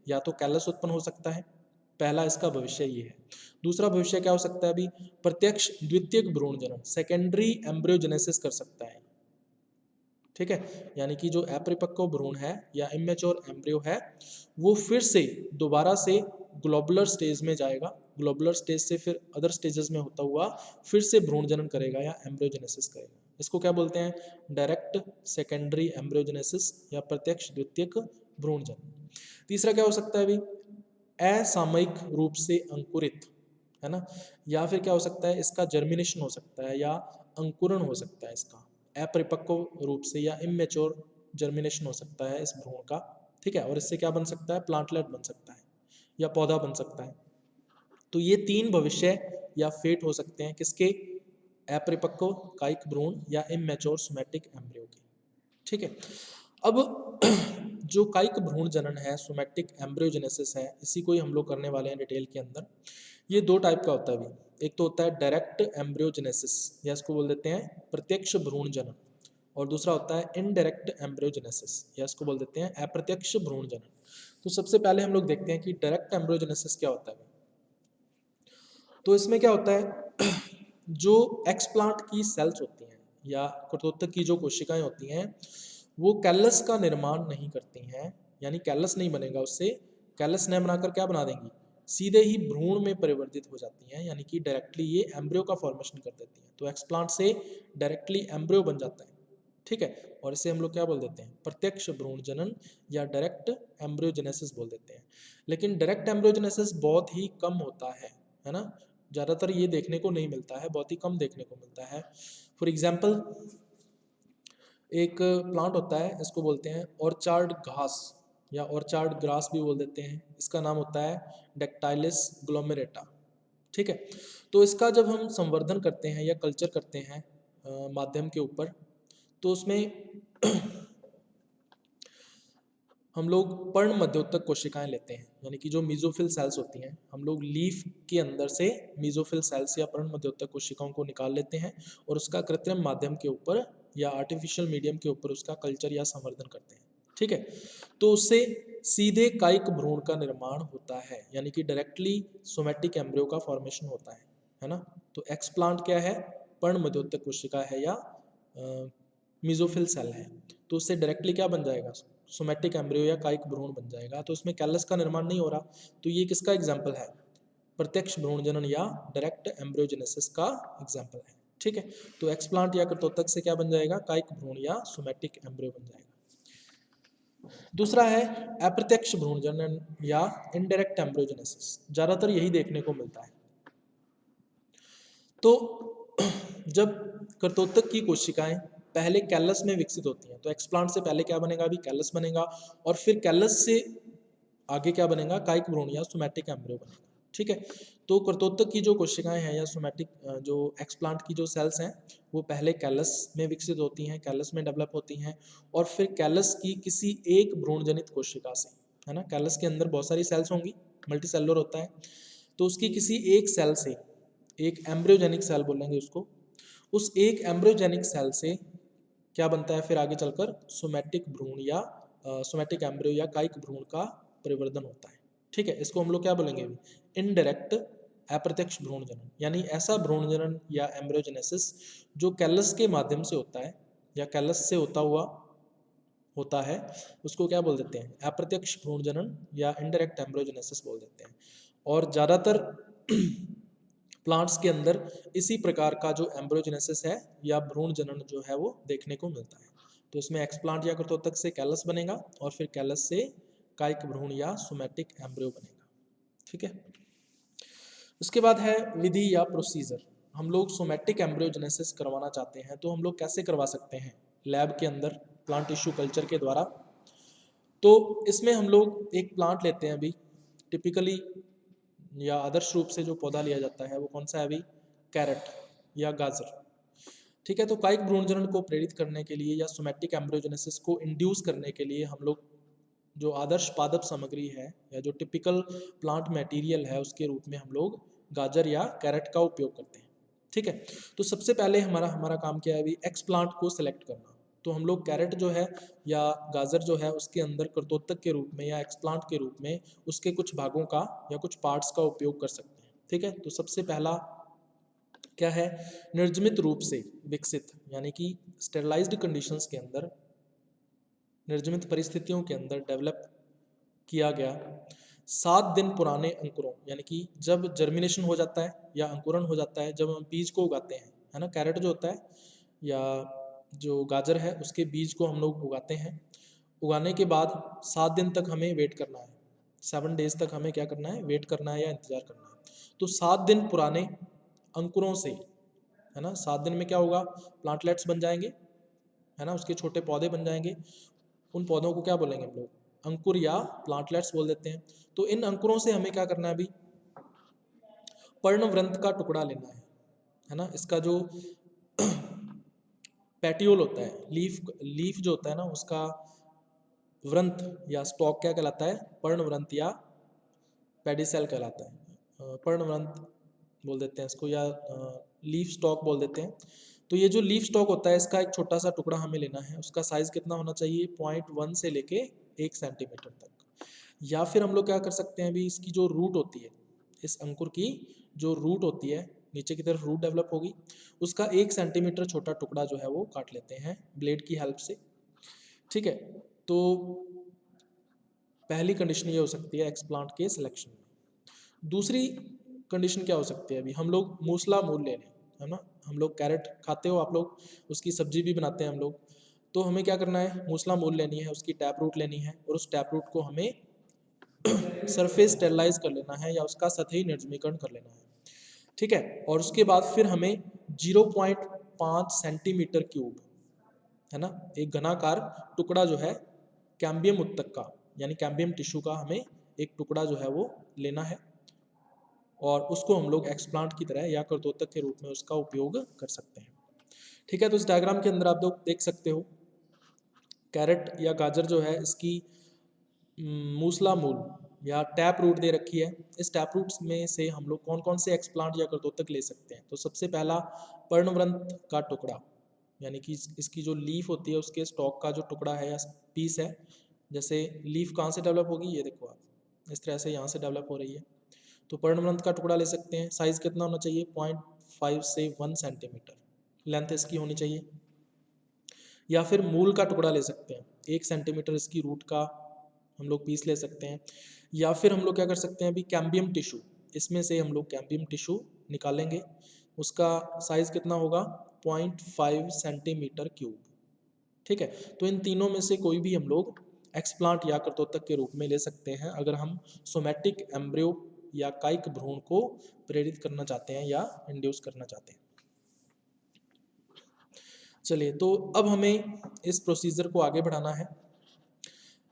या तो कैलस उत्पन्न हो सकता है, पहला इसका भविष्य ये है। दूसरा भविष्य क्या हो सकता है? अभी प्रत्यक्ष द्वितीयक भ्रूण जनन, सेकेंडरी एम्ब्रियोजेनेसिस कर सकता है। ठीक है, यानी कि जो अपरिपक्व भ्रूण है या इमेच्योर एम्ब्रियो है वो फिर से दोबारा से ग्लोबुलर स्टेज में जाएगा, ग्लोबुलर स्टेज से फिर अदर स्टेजेस में होता हुआ फिर से भ्रूण जनन करेगा या एम्ब्रियोजेनेसिस करेगा। इसको क्या बोलते हैं? डायरेक्ट सेकेंडरी एम्ब्रियोजेनेसिस या प्रत्यक्ष द्वितीयक भ्रूण जनन। तीसरा क्या हो सकता है अभी? असामयिक रूप से अंकुरित, है ना, या फिर क्या हो सकता है? इसका जर्मिनेशन हो सकता है या अंकुरण हो सकता है इसका, अपरिपक्व रूप से या इमेच्योर जर्मिनेशन हो सकता है इस भ्रूण का। ठीक है, और इससे क्या बन सकता है? प्लांटलेट बन सकता है या पौधा बन सकता है। तो ये तीन भविष्य या फेट हो सकते हैं किसके? अपरिपक्व कायिक भ्रूण या इमेच्योर सोमैटिक एम्ब्रियो के। ठीक है, अब जो कायिक भ्रूण जनन है, सोमैटिक एम्ब्रियोजेनेसिस है, इसी को ही हम लोग करने वाले हैं डिटेल के अंदर। ये दो टाइप का होता है अभी। एक तो होता है डायरेक्ट एम्ब्रियोजेनेसिस या इसको बोल देते हैं प्रत्यक्ष भ्रूण जनन, और दूसरा होता है इनडायरेक्ट एम्ब्रियोजेनेसिस या इसको बोल देते हैं अप्रत्यक्ष भ्रूण जनन। तो सबसे पहले हम लोग देखते हैं कि डायरेक्ट एम्ब्रियोजेनेसिस क्या होता है। तो इसमें क्या होता है जो एक्सप्लांट की सेल्स होती हैं या कर्तोत्तक की जो कोशिकाएं होती हैं वो कैलस का निर्माण नहीं करती हैं, यानी कैलस नहीं बनेगा उससे। कैलस न बनाकर क्या बना देंगी, सीधे ही भ्रूण में परिवर्तित हो जाती हैं, यानी कि डायरेक्टली ये एम्ब्रियो का फॉर्मेशन कर देती हैं। तो एक्सप्लांट से डायरेक्टली एम्ब्रियो बन जाता है, ठीक है। और इसे हम लोग क्या बोल देते हैं, प्रत्यक्ष भ्रूण जनन या डायरेक्ट एम्ब्रियोजेनेसिस बोल देते हैं। लेकिन डायरेक्ट एम्ब्रियोजेनेसिस बहुत ही कम होता है ना, ज़्यादातर ये देखने को नहीं मिलता है, बहुत ही कम देखने को मिलता है। फॉर एग्जाम्पल एक प्लांट होता है, इसको बोलते हैं ऑर्चार्ड घास या ऑर्चार्ड ग्रास भी बोल देते हैं। इसका नाम होता है डेक्टाइलिस ग्लोमेरेटा, ठीक है। तो इसका जब हम संवर्धन करते हैं या कल्चर करते हैं माध्यम के ऊपर, तो उसमें हम लोग पर्ण मध्योतक कोशिकाएं लेते हैं, यानी कि जो मीजोफिल सेल्स होती हैं, हम लोग लीफ के अंदर से मीजोफिल सेल्स या पर्ण मध्योतक कोशिकाओं को निकाल लेते हैं और उसका कृत्रिम माध्यम के ऊपर या आर्टिफिशियल मीडियम के ऊपर उसका कल्चर या संवर्धन करते हैं, ठीक है। तो उससे सीधे कायिक भ्रूण का निर्माण होता है, यानी कि डायरेक्टली सोमैटिक एम्ब्रियो का फॉर्मेशन होता है ना। तो एक्सप्लांट क्या है, पर्ण मध्योतक कोशिका है या मीजोफिल सेल है, तो उससे डायरेक्टली क्या बन जाएगा, सोमैटिक एम्ब्रियो या कायिक भ्रूण बन जाएगा। तो इसमें कैलस का निर्माण नहीं हो रहा। तो ये किसका एग्जाम्पल है, प्रत्यक्ष भ्रूण जनन या डायरेक्ट एम्ब्रियोजेनेसिस का एग्जाम्पल है, ठीक है। तो एक्सप्लांट या कर्तोत्तक से क्या बन जाएगा, कायिक भ्रूण या सोमैटिक एम्ब्रियो बन जाएगा। दूसरा है अप्रत्यक्ष भ्रूण जनन या इनडायरेक्ट एम्ब्रियोजेनेसिस, ज्यादातर यही देखने को मिलता है। तो जब कर्तोत्तक की कोशिकाएं पहले कैलस में विकसित होती हैं, तो एक्सप्लांट से पहले क्या बनेगा, अभी कैलस बनेगा, और फिर कैलस से आगे क्या बनेगा, कायिक भ्रूण या सोमैटिक एम्ब्रियो बनेगा, ठीक है। तो कर्तोत्तक की जो कोशिकाएं हैं या सोमैटिक जो एक्सप्लांट की जो सेल्स हैं वो पहले कैलस में विकसित होती हैं, कैलस में डेवलप होती हैं, और फिर कैलस की किसी एक भ्रूण जनित कोशिका से, है ना, कैलस के अंदर बहुत सारी सेल्स होंगी, मल्टी सेलुलर होता है, तो उसकी किसी एक सेल से, एक एम्ब्रियोजेनिक सेल बोलेंगे उसको, उस एक एम्ब्रियोजेनिक सेल से क्या बनता है फिर आगे चलकर, सोमैटिक भ्रूण या सोमैटिक एम्ब्रियो या कायिक भ्रूण का परिवर्तन होता है, ठीक है। इसको हम लोग क्या बोलेंगे, इनडायरेक्ट अप्रत्यक्ष भ्रूण जनन, यानी ऐसा भ्रूण जनन या एम्ब्रियोजेनेसिस जो कैलस के माध्यम से होता है या कैलस से होता है, उसको क्या बोल देते हैं, अप्रत्यक्ष भ्रूण जनन या इनडायरेक्ट एम्ब्रियोजेनेसिस बोल देते हैं। और ज़्यादातर प्लांट्स के अंदर इसी प्रकार का जो एम्ब्रियोजेनेसिस है या भ्रूण जनन जो है वो देखने को मिलता है। तो इसमें एक्सप्लांट या कर्तोत्तक से कैलस बनेगा और फिर कैलस से कायिक भ्रूण या सोमैटिक एम्ब्रियो बनेगा, ठीक है। उसके बाद है विधि या प्रोसीजर। हम लोग सोमैटिक एम्ब्रियोजेनेसिस करवाना चाहते हैं तो हम लोग कैसे करवा सकते हैं, लैब के अंदर प्लांट टिश्यू कल्चर के द्वारा। तो इसमें हम लोग एक प्लांट लेते हैं अभी, टिपिकली या आदर्श रूप से जो पौधा लिया जाता है वो कौन सा है अभी, कैरेट या गाजर, ठीक है। तो कायिक भ्रूण जनन को प्रेरित करने के लिए या सोमैटिक एम्ब्रियोजेनेसिस को इंड्यूस करने के लिए हम लोग जो आदर्श पादप सामग्री है या जो टिपिकल प्लांट मटेरियल है उसके रूप में हम लोग गाजर या कैरेट का उपयोग करते हैं, ठीक है। तो सबसे पहले हमारा हमारा काम क्या है अभी, एक्स प्लांट को सिलेक्ट करना। तो हम लोग कैरेट जो है या गाजर जो है उसके अंदर कर्तोत्तक के रूप में या एक्सप्लांट के रूप में उसके कुछ भागों का या कुछ पार्ट्स का उपयोग कर सकते हैं, ठीक है। तो सबसे पहला क्या है, निर्जमित रूप से विकसित, यानी कि स्टेरलाइज्ड कंडीशंस के अंदर, निर्जमित परिस्थितियों के अंदर डेवलप किया गया 7 दिन पुराने अंकुरों, यानी कि जब जर्मिनेशन हो जाता है या अंकुरण हो जाता है, जब हम बीज को उगाते हैं, है ना, कैरेट जो होता है या जो गाजर है उसके बीज को हम लोग उगाते हैं। उगाने के बाद 7 दिन तक हमें वेट करना है, 7 डेज तक हमें क्या करना है, वेट करना है या इंतजार करना है। तो 7 दिन पुराने अंकुरों से, है ना, 7 दिन में क्या होगा, प्लांटलेट्स बन जाएंगे, है ना, उसके छोटे पौधे बन जाएंगे। उन पौधों को क्या बोलेंगे हम लोग, अंकुर या प्लांटलेट्स बोल देते हैं। तो इन अंकुरों से हमें क्या करना है अभी, पर्णवृंत का टुकड़ा लेना है ना। इसका जो पैटियोल होता है, लीफ जो होता है ना उसका व्रंत या स्टॉक क्या कहलाता है, पर्णवृंत या पेडिसेल कहलाता है, पर्णवृंत बोल देते हैं इसको या लीफ स्टॉक बोल देते हैं। तो ये जो लीफ स्टॉक होता है इसका एक छोटा सा टुकड़ा हमें लेना है, उसका साइज कितना होना चाहिए, 0.1 से लेके 1 सेंटीमीटर तक। या फिर हम लोग क्या कर सकते हैं अभी, इसकी जो रूट होती है, इस अंकुर की जो रूट होती है, नीचे की तरफ रूट डेवलप होगी, उसका 1 सेंटीमीटर छोटा टुकड़ा जो है वो काट लेते हैं ब्लेड की हेल्प से। ठीक है, तो पहली कंडीशन ये हो सकती है एक्सप्लांट के सिलेक्शन में। दूसरी कंडीशन क्या हो सकती है, अभी हम लोग मूसला मूल ले लें, है ना, हम लोग कैरेट खाते हो आप लोग, उसकी सब्जी भी बनाते हैं हम लोग, तो हमें क्या करना है, मूसला मूल लेनी है, उसकी टैप रूट लेनी है, और उस टैप रूट को हमें सरफेस स्टेरलाइज कर लेना है या उसका सतही निर्जमीकरण कर लेना है। ठीक है, और उसके बाद फिर हमें 0.5 सेंटीमीटर क्यूब, है ना, एक घनाकार टुकड़ा जो है कैम्बियम उत्तक का, यानी कैम्बियम टिश्यू का हमें एक टुकड़ा जो है वो लेना है, और उसको हम लोग एक्सप्लांट की तरह या कर्तोतक के रूप में उसका उपयोग कर सकते हैं। ठीक है, तो इस डायग्राम के अंदर आप लोग देख सकते हो कैरेट या गाजर जो है इसकी मूसला मूल या टैप रूट दे रखी है। इस टैप रूट में से हम लोग कौन कौन से एक्सप्लांट या कर्तोतक ले सकते हैं, तो सबसे पहला पर्णवृंत का टुकड़ा, यानी कि इसकी जो लीफ होती है उसके स्टॉक का जो टुकड़ा है या पीस है, जैसे लीफ कहाँ से डेवलप होगी, ये देखो आप इस तरह से यहाँ से डेवलप हो रही है, तो पर्णवृंत का टुकड़ा ले सकते हैं। साइज कितना होना चाहिए, 0.5 से 1 सेंटीमीटर लेंथ इसकी होनी चाहिए। या फिर मूल का टुकड़ा ले सकते हैं, 1 सेंटीमीटर इसकी रूट का हम लोग पीस ले सकते हैं। या फिर हम लोग क्या कर सकते हैं, अभी कैम्बियम टिश्यू, इसमें से हम लोग कैम्बियम टिश्यू निकालेंगे, उसका साइज कितना होगा, 0.5 सेंटीमीटर क्यूब। ठीक है, तो इन तीनों में से कोई भी हम लोग एक्सप्लांट या कर्तोतक के रूप में ले सकते हैं अगर हम सोमैटिक एम्ब्रियो या कायिक भ्रूण को प्रेरित करना चाहते हैं या इंड्यूस करना चाहते हैं। चलिए, तो अब हमें इस प्रोसीजर को आगे बढ़ाना है।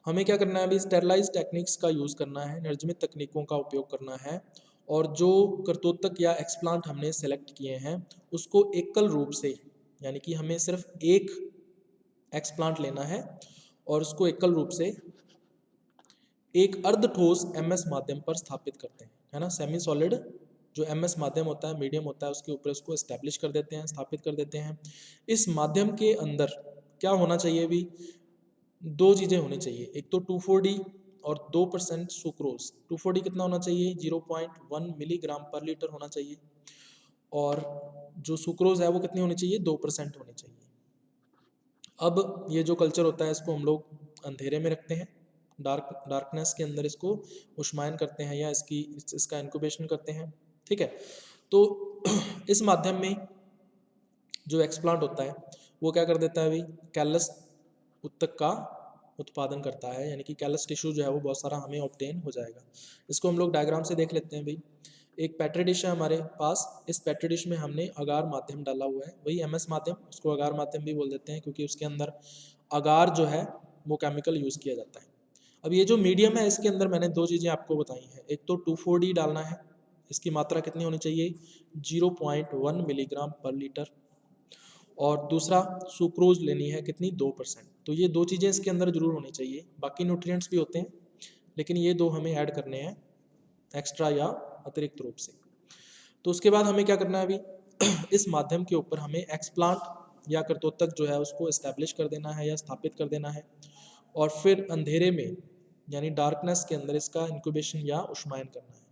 हमें क्या करना है, अभी स्टेरलाइज टेक्निक्स का यूज़ करना है, निर्जमित तकनीकों का उपयोग करना है, और जो कर्तोतक या एक्सप्लांट हमने सेलेक्ट किए हैं उसको एकल रूप से, यानी कि हमें सिर्फ एक एक्सप्लांट लेना है और उसको एकल रूप से एक अर्ध ठोस एमएस माध्यम पर स्थापित करते हैं, है ना, सेमी सॉलिड जो एमएस माध्यम होता है, मीडियम होता है, उसके ऊपर उसको एस्टेब्लिश कर देते हैं, स्थापित कर देते हैं। इस माध्यम के अंदर क्या होना चाहिए, भी दो चीज़ें होनी चाहिए, एक तो 2,4-D और 2% सुक्रोज। 2,4-D कितना होना चाहिए, 0.1 मिलीग्राम पर लीटर होना चाहिए, और जो सुक्रोज है वो कितनी होनी चाहिए, 2% होनी चाहिए। अब ये जो कल्चर होता है इसको हम लोग अंधेरे में रखते हैं, डार्कनेस के अंदर इसको उष्मायन करते हैं या इसका इंक्यूबेशन करते हैं। ठीक है, तो इस माध्यम में जो एक्सप्लांट होता है वो क्या कर देता है, अभी कैलस उत्तक का उत्पादन करता है, यानी कि कैलस टिश्यू जो है वो बहुत सारा हमें ऑब्टेन हो जाएगा। इसको हम लोग डायग्राम से देख लेते हैं। भाई एक पेट्री डिश है हमारे पास, इस पेट्री डिश में हमने अगार माध्यम डाला हुआ है, वही एमएस माध्यम, उसको अगार माध्यम भी बोल देते हैं क्योंकि उसके अंदर अगार जो है वो केमिकल यूज़ किया जाता है। अब ये जो मीडियम है इसके अंदर मैंने दो चीज़ें आपको बताई हैं, एक तो 2,4-D डालना है, इसकी मात्रा कितनी होनी चाहिए, 0.1 मिलीग्राम पर लीटर, और दूसरा सुक्रोज लेनी है कितनी, 2%। तो ये दो चीज़ें इसके अंदर जरूर होनी चाहिए, बाकी न्यूट्रिएंट्स भी होते हैं लेकिन ये दो हमें ऐड करने हैं एक्स्ट्रा या अतिरिक्त रूप से। तो उसके बाद हमें क्या करना है, अभी इस माध्यम के ऊपर हमें एक्सप्लांट या कर्तोतक जो है उसको एस्टैब्लिश कर देना है या स्थापित कर देना है, और फिर अंधेरे में यानी डार्कनेस के अंदर इसका इंक्यूबेशन या उष्मायन करना है।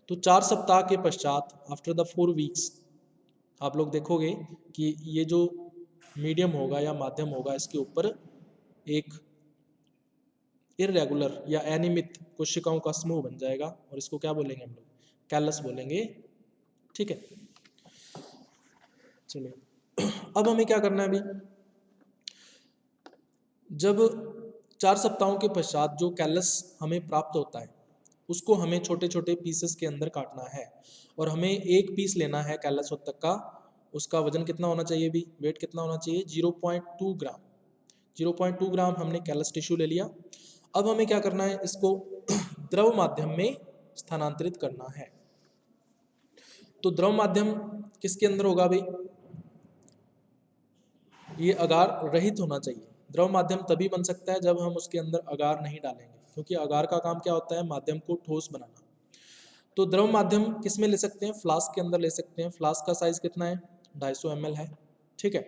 तो 4 सप्ताह के पश्चात, आफ्टर द 4 वीक्स, आप लोग देखोगे कि ये जो मीडियम होगा या माध्यम होगा इसके ऊपर एक इरेगुलर या अनियमित कोशिकाओं का समूह बन जाएगा, और इसको क्या बोलेंगे हम लोग, कैलस बोलेंगे। ठीक है, चलिए अब हमें क्या करना है, अभी जब 4 सप्ताहों के पश्चात जो कैलस हमें प्राप्त होता है उसको हमें छोटे छोटे पीसेस के अंदर काटना है, और हमें एक पीस लेना है कैलस उत्तक का, उसका वजन कितना होना चाहिए, भी वेट कितना होना चाहिए, 0.2 ग्राम। 0.2 ग्राम हमने कैलस टिश्यू ले लिया। अब हमें क्या करना है, इसको द्रव माध्यम में स्थानांतरित करना है। तो द्रव माध्यम किसके अंदर होगा, भाई ये अगार रहित होना चाहिए। द्रव माध्यम तभी बन सकता है जब हम उसके अंदर अगार नहीं डालेंगे, क्योंकि अगार का काम क्या होता है, माध्यम को ठोस बनाना। तो द्रव माध्यम किस में ले सकते हैं, फ्लास्क के अंदर ले सकते हैं। फ्लास्क का साइज कितना है, 250 ml है। ठीक है,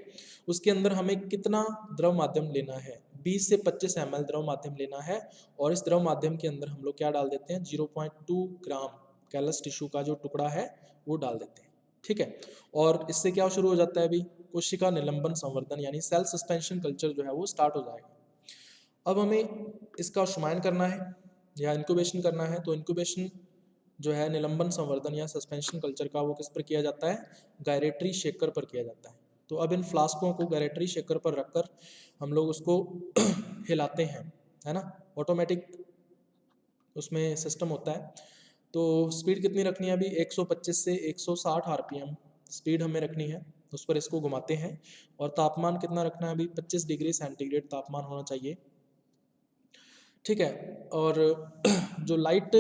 उसके अंदर हमें कितना द्रव माध्यम लेना है, 20 से 25 ml द्रव माध्यम लेना है, और इस द्रव माध्यम के अंदर हम लोग क्या डाल देते हैं, 0.2 ग्राम कैलस टिश्यू का जो टुकड़ा है वो डाल देते हैं। ठीक है, और इससे क्या शुरू हो जाता है अभी, कोशिका निलंबन संवर्धन यानी सेल सस्पेंशन कल्चर जो है वो स्टार्ट हो जाएगा। अब हमें इसका शुमायन करना है या इंक्यूबेशन करना है, तो इंक्यूबेशन जो है निलंबन संवर्धन या सस्पेंशन कल्चर का वो किस पर किया जाता है, गायरेटरी शेकर पर किया जाता है। तो अब इन फ्लास्कों को गायरेटरी शेकर पर रखकर हम लोग उसको हिलाते हैं, है ना, ऑटोमेटिक उसमें सिस्टम होता है। तो स्पीड कितनी रखनी है अभी, 125 से 160 आरपीएम स्पीड हमें रखनी है, उस पर इसको घुमाते हैं। और तापमान कितना रखना है अभी, 25 डिग्री सेंटीग्रेड तापमान होना चाहिए। ठीक है, और जो लाइट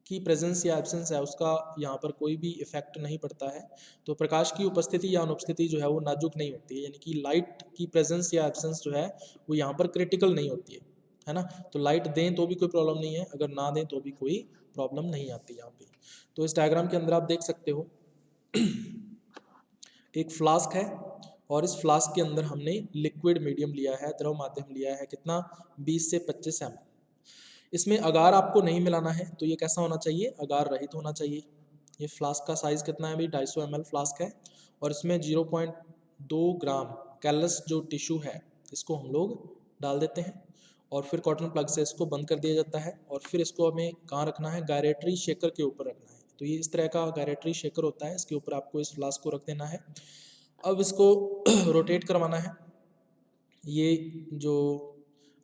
की प्रेजेंस या एब्सेंस है उसका यहाँ पर कोई भी इफेक्ट नहीं पड़ता है। तो प्रकाश की उपस्थिति या अनुपस्थिति जो है वो नाजुक नहीं होती है, यानी कि लाइट की प्रेजेंस या एब्सेंस जो है वो यहाँ पर क्रिटिकल नहीं होती है ना। तो लाइट दें तो भी कोई प्रॉब्लम नहीं है, अगर ना दें तो भी कोई प्रॉब्लम नहीं आती यहाँ पे। तो इस डायग्राम के अंदर आप देख सकते हो एक फ्लास्क है और इस फ्लास्क के अंदर हमने लिक्विड मीडियम लिया है, द्रव माध्यम लिया है, कितना, 20 से 25 ml। इसमें अगार आपको नहीं मिलाना है, तो ये कैसा होना चाहिए, अगार रहित होना चाहिए। ये फ्लास्क का साइज कितना है अभी, 250 ml फ्लास्क है और इसमें 0.2 ग्राम कैलस जो टिश्यू है इसको हम लोग डाल देते हैं और फिर कॉटन प्लग से इसको बंद कर दिया जाता है। और फिर इसको हमें कहाँ रखना है, गायरेटरी शेकर के ऊपर रखना है। तो ये इस तरह का गायरेटरी शेकर होता है, इसके ऊपर आपको इस फ्लास्क को रख देना है। अब इसको रोटेट करवाना है। ये जो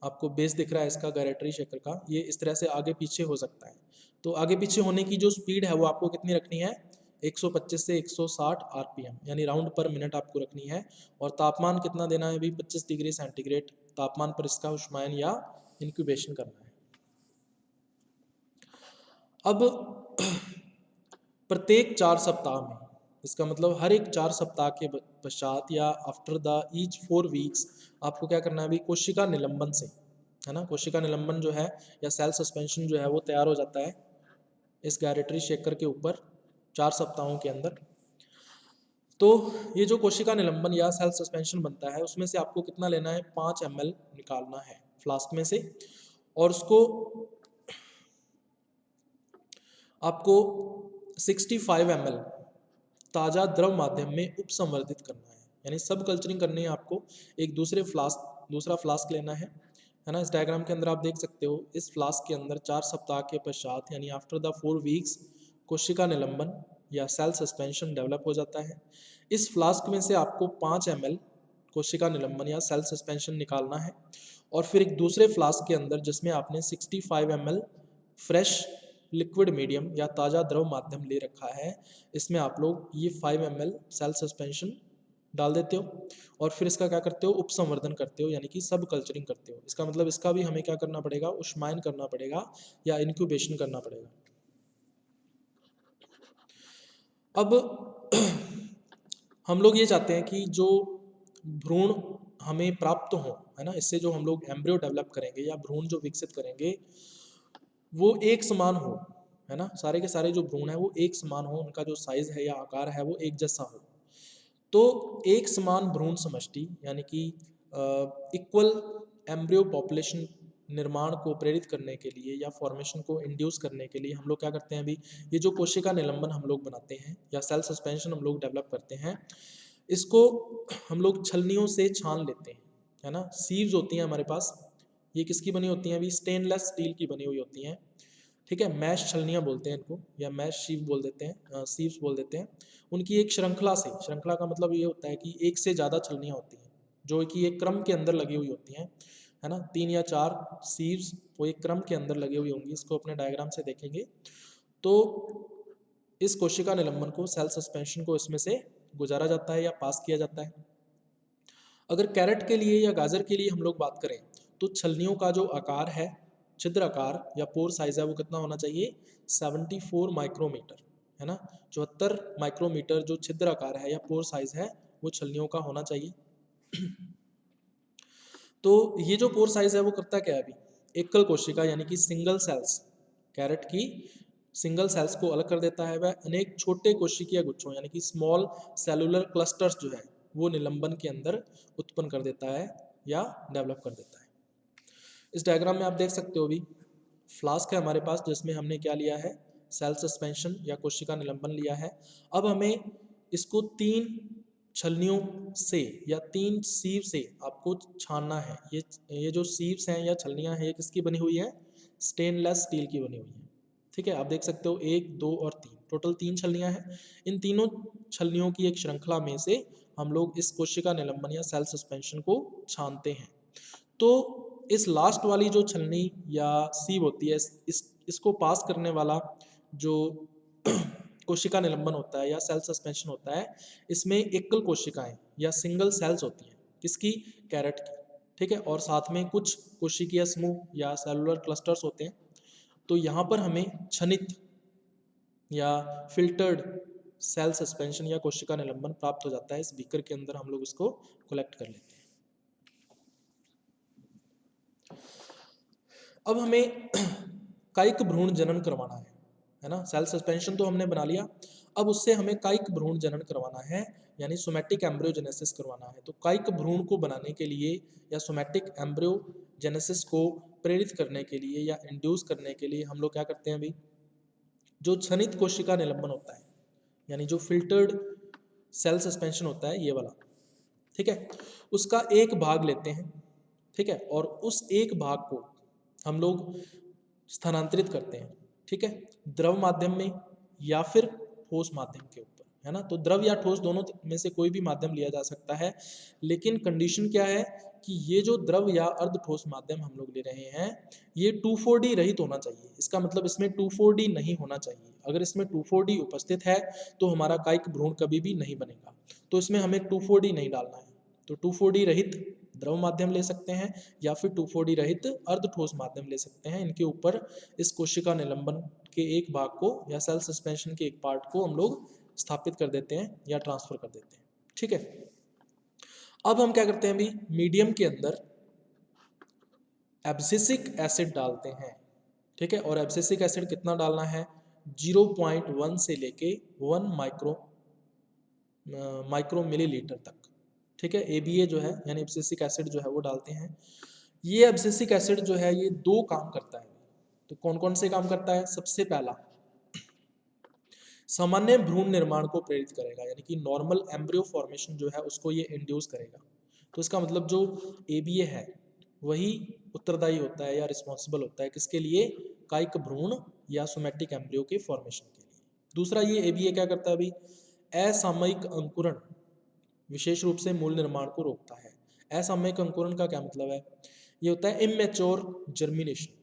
आपको बेस दिख रहा है इसका गायरेटरी शेकर का, ये इस तरह से आगे पीछे हो सकता है। तो आगे पीछे होने की जो स्पीड है वो आपको कितनी रखनी है, 125 से 160 आरपीएम यानी राउंड पर मिनट आपको रखनी है। और तापमान कितना देना है अभी, 25 डिग्री सेंटीग्रेड तापमान पर इसका उष्मायन या इंक्यूबेशन करना है। अब प्रत्येक 4 सप्ताह में, इसका मतलब हर एक 4 सप्ताह के पश्चात या आफ्टर द ईच 4 वीक्स आपको क्या करना है अभी, कोशिका निलंबन से, है ना, कोशिका निलंबन जो है या सेल सस्पेंशन जो है वो तैयार हो जाता है इस गायरेटरी शेकर के ऊपर 4 सप्ताहों के अंदर। तो ये जो कोशिका निलंबन या सेल सस्पेंशन बनता है उसमें से आपको कितना लेना है, 5 ml निकालना है फ्लास्क में से और उसको आपको 65 ml ताज़ा द्रव माध्यम में उपसंवर्धित करना है, यानी सब कल्चरिंग करनी है आपको। एक दूसरा फ्लास्क लेना है ना। इस डायग्राम के अंदर आप देख सकते हो इस फ्लास्क के अंदर 4 सप्ताह के पश्चात यानी आफ्टर द 4 वीक्स कोशिका निलंबन या सेल सस्पेंशन डेवलप हो जाता है। इस फ्लास्क में से आपको 5 ml कोशिका निलंबन या सेल सस्पेंशन निकालना है और फिर एक दूसरे फ्लास्क के अंदर जिसमें आपने 65 ml फ्रेश लिक्विड मीडियम या ताज़ा द्रव माध्यम ले रखा है, इसमें आप लोग ये 5 ml सेल सस्पेंशन डाल देते हो और फिर इसका क्या करते हो, उपसंवर्धन करते हो, यानी कि सब कल्चरिंग करते हो। इसका मतलब इसका भी हमें क्या करना पड़ेगा, उष्मायन करना पड़ेगा या इंक्यूबेशन करना पड़ेगा। अब हम लोग ये चाहते हैं कि जो भ्रूण हमें प्राप्त हो, है ना, इससे जो हम लोग एम्ब्रियो डेवलप करेंगे या भ्रूण जो विकसित करेंगे वो एक समान हो, है ना, सारे के सारे जो भ्रूण है वो एक समान हो, उनका जो साइज है या आकार है वो एक जैसा हो। तो एक समान भ्रूण समष्टि यानी कि इक्वल एम्ब्रियो पॉपुलेशन निर्माण को प्रेरित करने के लिए या फॉर्मेशन को इंड्यूस करने के लिए हम लोग क्या करते हैं अभी, ये जो कोशिका निलंबन हम लोग बनाते हैं या सेल सस्पेंशन हम लोग डेवलप करते हैं, इसको हम लोग छलनियों से छान लेते हैं, है ना। सीव्स होती हैं हमारे पास, ये किसकी बनी होती हैं अभी, स्टेनलेस स्टील की बनी हुई होती हैं। ठीक है, मैश छलनियाँ बोलते हैं इनको या मैश शीव बोल देते हैं, सीव्स बोल देते हैं। उनकी एक श्रृंखला से, श्रृंखला का मतलब ये होता है कि एक से ज़्यादा छलनियाँ होती हैं जो कि एक क्रम के अंदर लगी हुई होती हैं, है ना, 3 या 4 सीव्स वो एक क्रम के अंदर लगी हुई होंगी। इसको अपने डायग्राम से देखेंगे तो इस कोशिका निलंबन को, सेल सस्पेंशन को इसमें से गुजारा जाता है या पास किया जाता है। अगर कैरेट के लिए या गाजर के लिए हम लोग बात करें तो छलनियों का जो आकार है, छिद्र आकार या पोर साइज है वो कितना होना चाहिए, 74 माइक्रोमीटर, है ना, 74 माइक्रोमीटर जो छिद्र आकार है या पोर साइज है वो छलनियों का होना चाहिए। तो ये जो पोर साइज है वो करता क्या है अभी, एकल कोशिका यानी कि सिंगल सेल्स, कैरेट की सिंगल सेल्स को अलग कर देता है, वह अनेक छोटे कोशिकीय गुच्छों यानी कि स्मॉल सेलुलर क्लस्टर्स जो है वो निलंबन के अंदर उत्पन्न कर देता है या डेवलप कर देता है। इस डायग्राम में आप देख सकते हो अभी फ्लास्क है हमारे पास जिसमें हमने क्या लिया है, सेल सस्पेंशन या कोशिका निलंबन लिया है। अब हमें इसको 3 छलनियों से या 3 सीव से आपको छानना है। ये जो सीव्स हैं या छलनियाँ हैं, ये किसकी बनी हुई है? स्टेनलेस स्टील की बनी हुई है। ठीक है, आप देख सकते हो 1, 2 और 3, टोटल 3 छलनियाँ हैं। इन तीनों छलनियों की एक श्रृंखला में से हम लोग इस कोशिका निलंबन या सेल सस्पेंशन को छानते हैं। तो इस लास्ट वाली जो छलनी या सीव होती है, इसको पास करने वाला जो कोशिका निलंबन होता है या सेल सस्पेंशन होता है, इसमें एकल कोशिकाएं या सिंगल सेल्स होती हैं। किसकी? कैरेट की। ठीक है, और साथ में कुछ कोशिकीय समूह या सेलुलर क्लस्टर्स होते हैं। तो यहाँ पर हमें छनित या फिल्टर्ड सेल सस्पेंशन या कोशिका निलंबन प्राप्त हो जाता है। इस बीकर के अंदर हम लोग इसको कलेक्ट कर लेते हैं। अब हमें कायिक भ्रूण जनन करवाना है ना। सेल सस्पेंशन तो हमने बना लिया, अब उससे हमें कायिक भ्रूण जनन करवाना है, यानी सोमैटिक एम्ब्रियोजेनेसिस करवाना है। तो कायिक भ्रूण को बनाने के लिए या सोमैटिक एम्ब्रियोजेनेसिस को प्रेरित करने के लिए या इंड्यूस करने के लिए हम लोग क्या करते हैं अभी? जो छनित कोशिका निलंबन होता है, यानी जो फिल्टर्ड सेल सस्पेंशन होता है ये वाला, ठीक है, उसका एक भाग लेते हैं। ठीक है, और उस एक भाग को हम लोग स्थानांतरित करते हैं। ठीक है, द्रव माध्यम में या फिर ठोस माध्यम के ऊपर, है ना। तो द्रव या ठोस दोनों में से कोई भी माध्यम लिया जा सकता है, लेकिन कंडीशन क्या है कि ये जो द्रव या अर्ध ठोस माध्यम हम लोग ले रहे हैं, ये 2,4-D रहित होना चाहिए। इसका मतलब इसमें 2,4-D नहीं होना चाहिए। अगर इसमें 2,4-D उपस्थित है तो हमारा कायिक भ्रूण कभी भी नहीं बनेगा। तो इसमें हमें 2,4-D नहीं डालना है। तो 2,4-D रहित द्रव माध्यम ले सकते हैं या फिर 2,4-D रहित अर्ध ठोस माध्यम ले सकते हैं। इनके ऊपर इस कोशिका निलंबन के एक भाग को या सेल सस्पेंशन के एक पार्ट को हम लोग स्थापित कर देते हैं या ट्रांसफर कर देते हैं। ठीक है, अब हम क्या करते हैं अभी? मीडियम के अंदर एब्सिसिक एसिड डालते हैं। ठीक है, और एब्सिसिक एसिड कितना डालना है? 0.1 से लेके 1 माइक्रो मिलीलीटर तक। ठीक है, ABA जो है यानी एब्सिसिक एसिड जो है वो डालते हैं। ये एब्सिसिक एसिड जो है ये 2 काम करता है। तो कौन कौन से काम करता है? सबसे पहला, सामान्य भ्रूण निर्माण को प्रेरित करेगा, यानी कि नॉर्मल एम्ब्रियो फॉर्मेशन जो है उसको ये इंड्यूस करेगा। तो इसका मतलब जो ABA है वही उत्तरदायी होता है या रिस्पॉन्सिबल होता है किसके लिए? कायिक भ्रूण या सोमैटिक एम्ब्रियो के फॉर्मेशन के लिए। दूसरा, ये ABA क्या करता है अभी? असामयिक अंकुरण, विशेष रूप से मूल निर्माण को रोकता है। असामयिक अंकुरण का क्या मतलब है? ये होता है इमेच्योर जर्मिनेशन,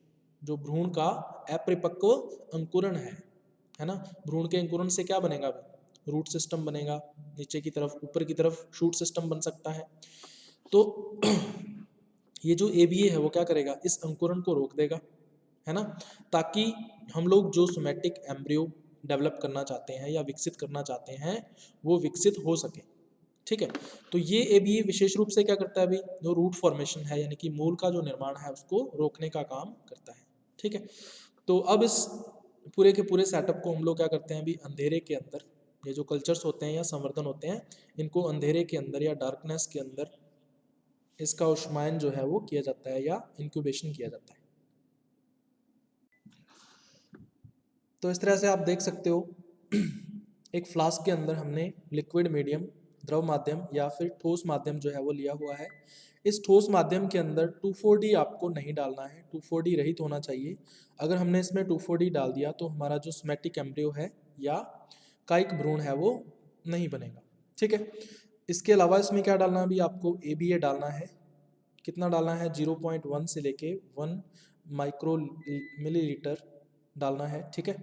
जो भ्रूण का अपरिपक्व अंकुरण है ना। भ्रूण के अंकुरण से क्या बनेगा अभी? रूट सिस्टम बनेगा, नीचे की तरफ, ऊपर की तरफ शूट सिस्टम बन सकता है। तो ये जो ABA है वो क्या करेगा? इस अंकुरण को रोक देगा, है ना, ताकि हम लोग जो सोमैटिक एम्ब्रियो डेवलप करना चाहते हैं या विकसित करना चाहते हैं वो विकसित हो सके। ठीक है, तो ये ABA विशेष रूप से क्या करता है अभी? जो रूट फॉर्मेशन है यानी कि मूल का जो निर्माण है उसको रोकने का काम करता है। ठीक है, तो अब इस पूरे के पूरे सेटअप को हम लोग क्या करते हैं अभी? अंधेरे के अंदर, ये जो कल्चर्स होते हैं या संवर्धन होते हैं, इनको अंधेरे के अंदर या डार्कनेस के अंदर इसका ऊष्मायन जो है वो किया जाता है या इंक्यूबेशन किया जाता है। तो इस तरह से आप देख सकते हो एक फ्लास्क के अंदर हमने लिक्विड मीडियम, द्रव माध्यम या फिर ठोस माध्यम जो है वो लिया हुआ है। इस ठोस माध्यम के अंदर 2,4-D आपको नहीं डालना है, 2,4-D रहित होना चाहिए। अगर हमने इसमें 2,4-D डाल दिया तो हमारा जो सोमैटिक एम्ब्रियो है या कायिक भ्रूण है वो नहीं बनेगा। ठीक है, इसके अलावा इसमें क्या डालना है अभी? आपको ABA डालना है। कितना डालना है? 0.1 से लेके 1 माइक्रो मिलीलीटर डालना है। ठीक है,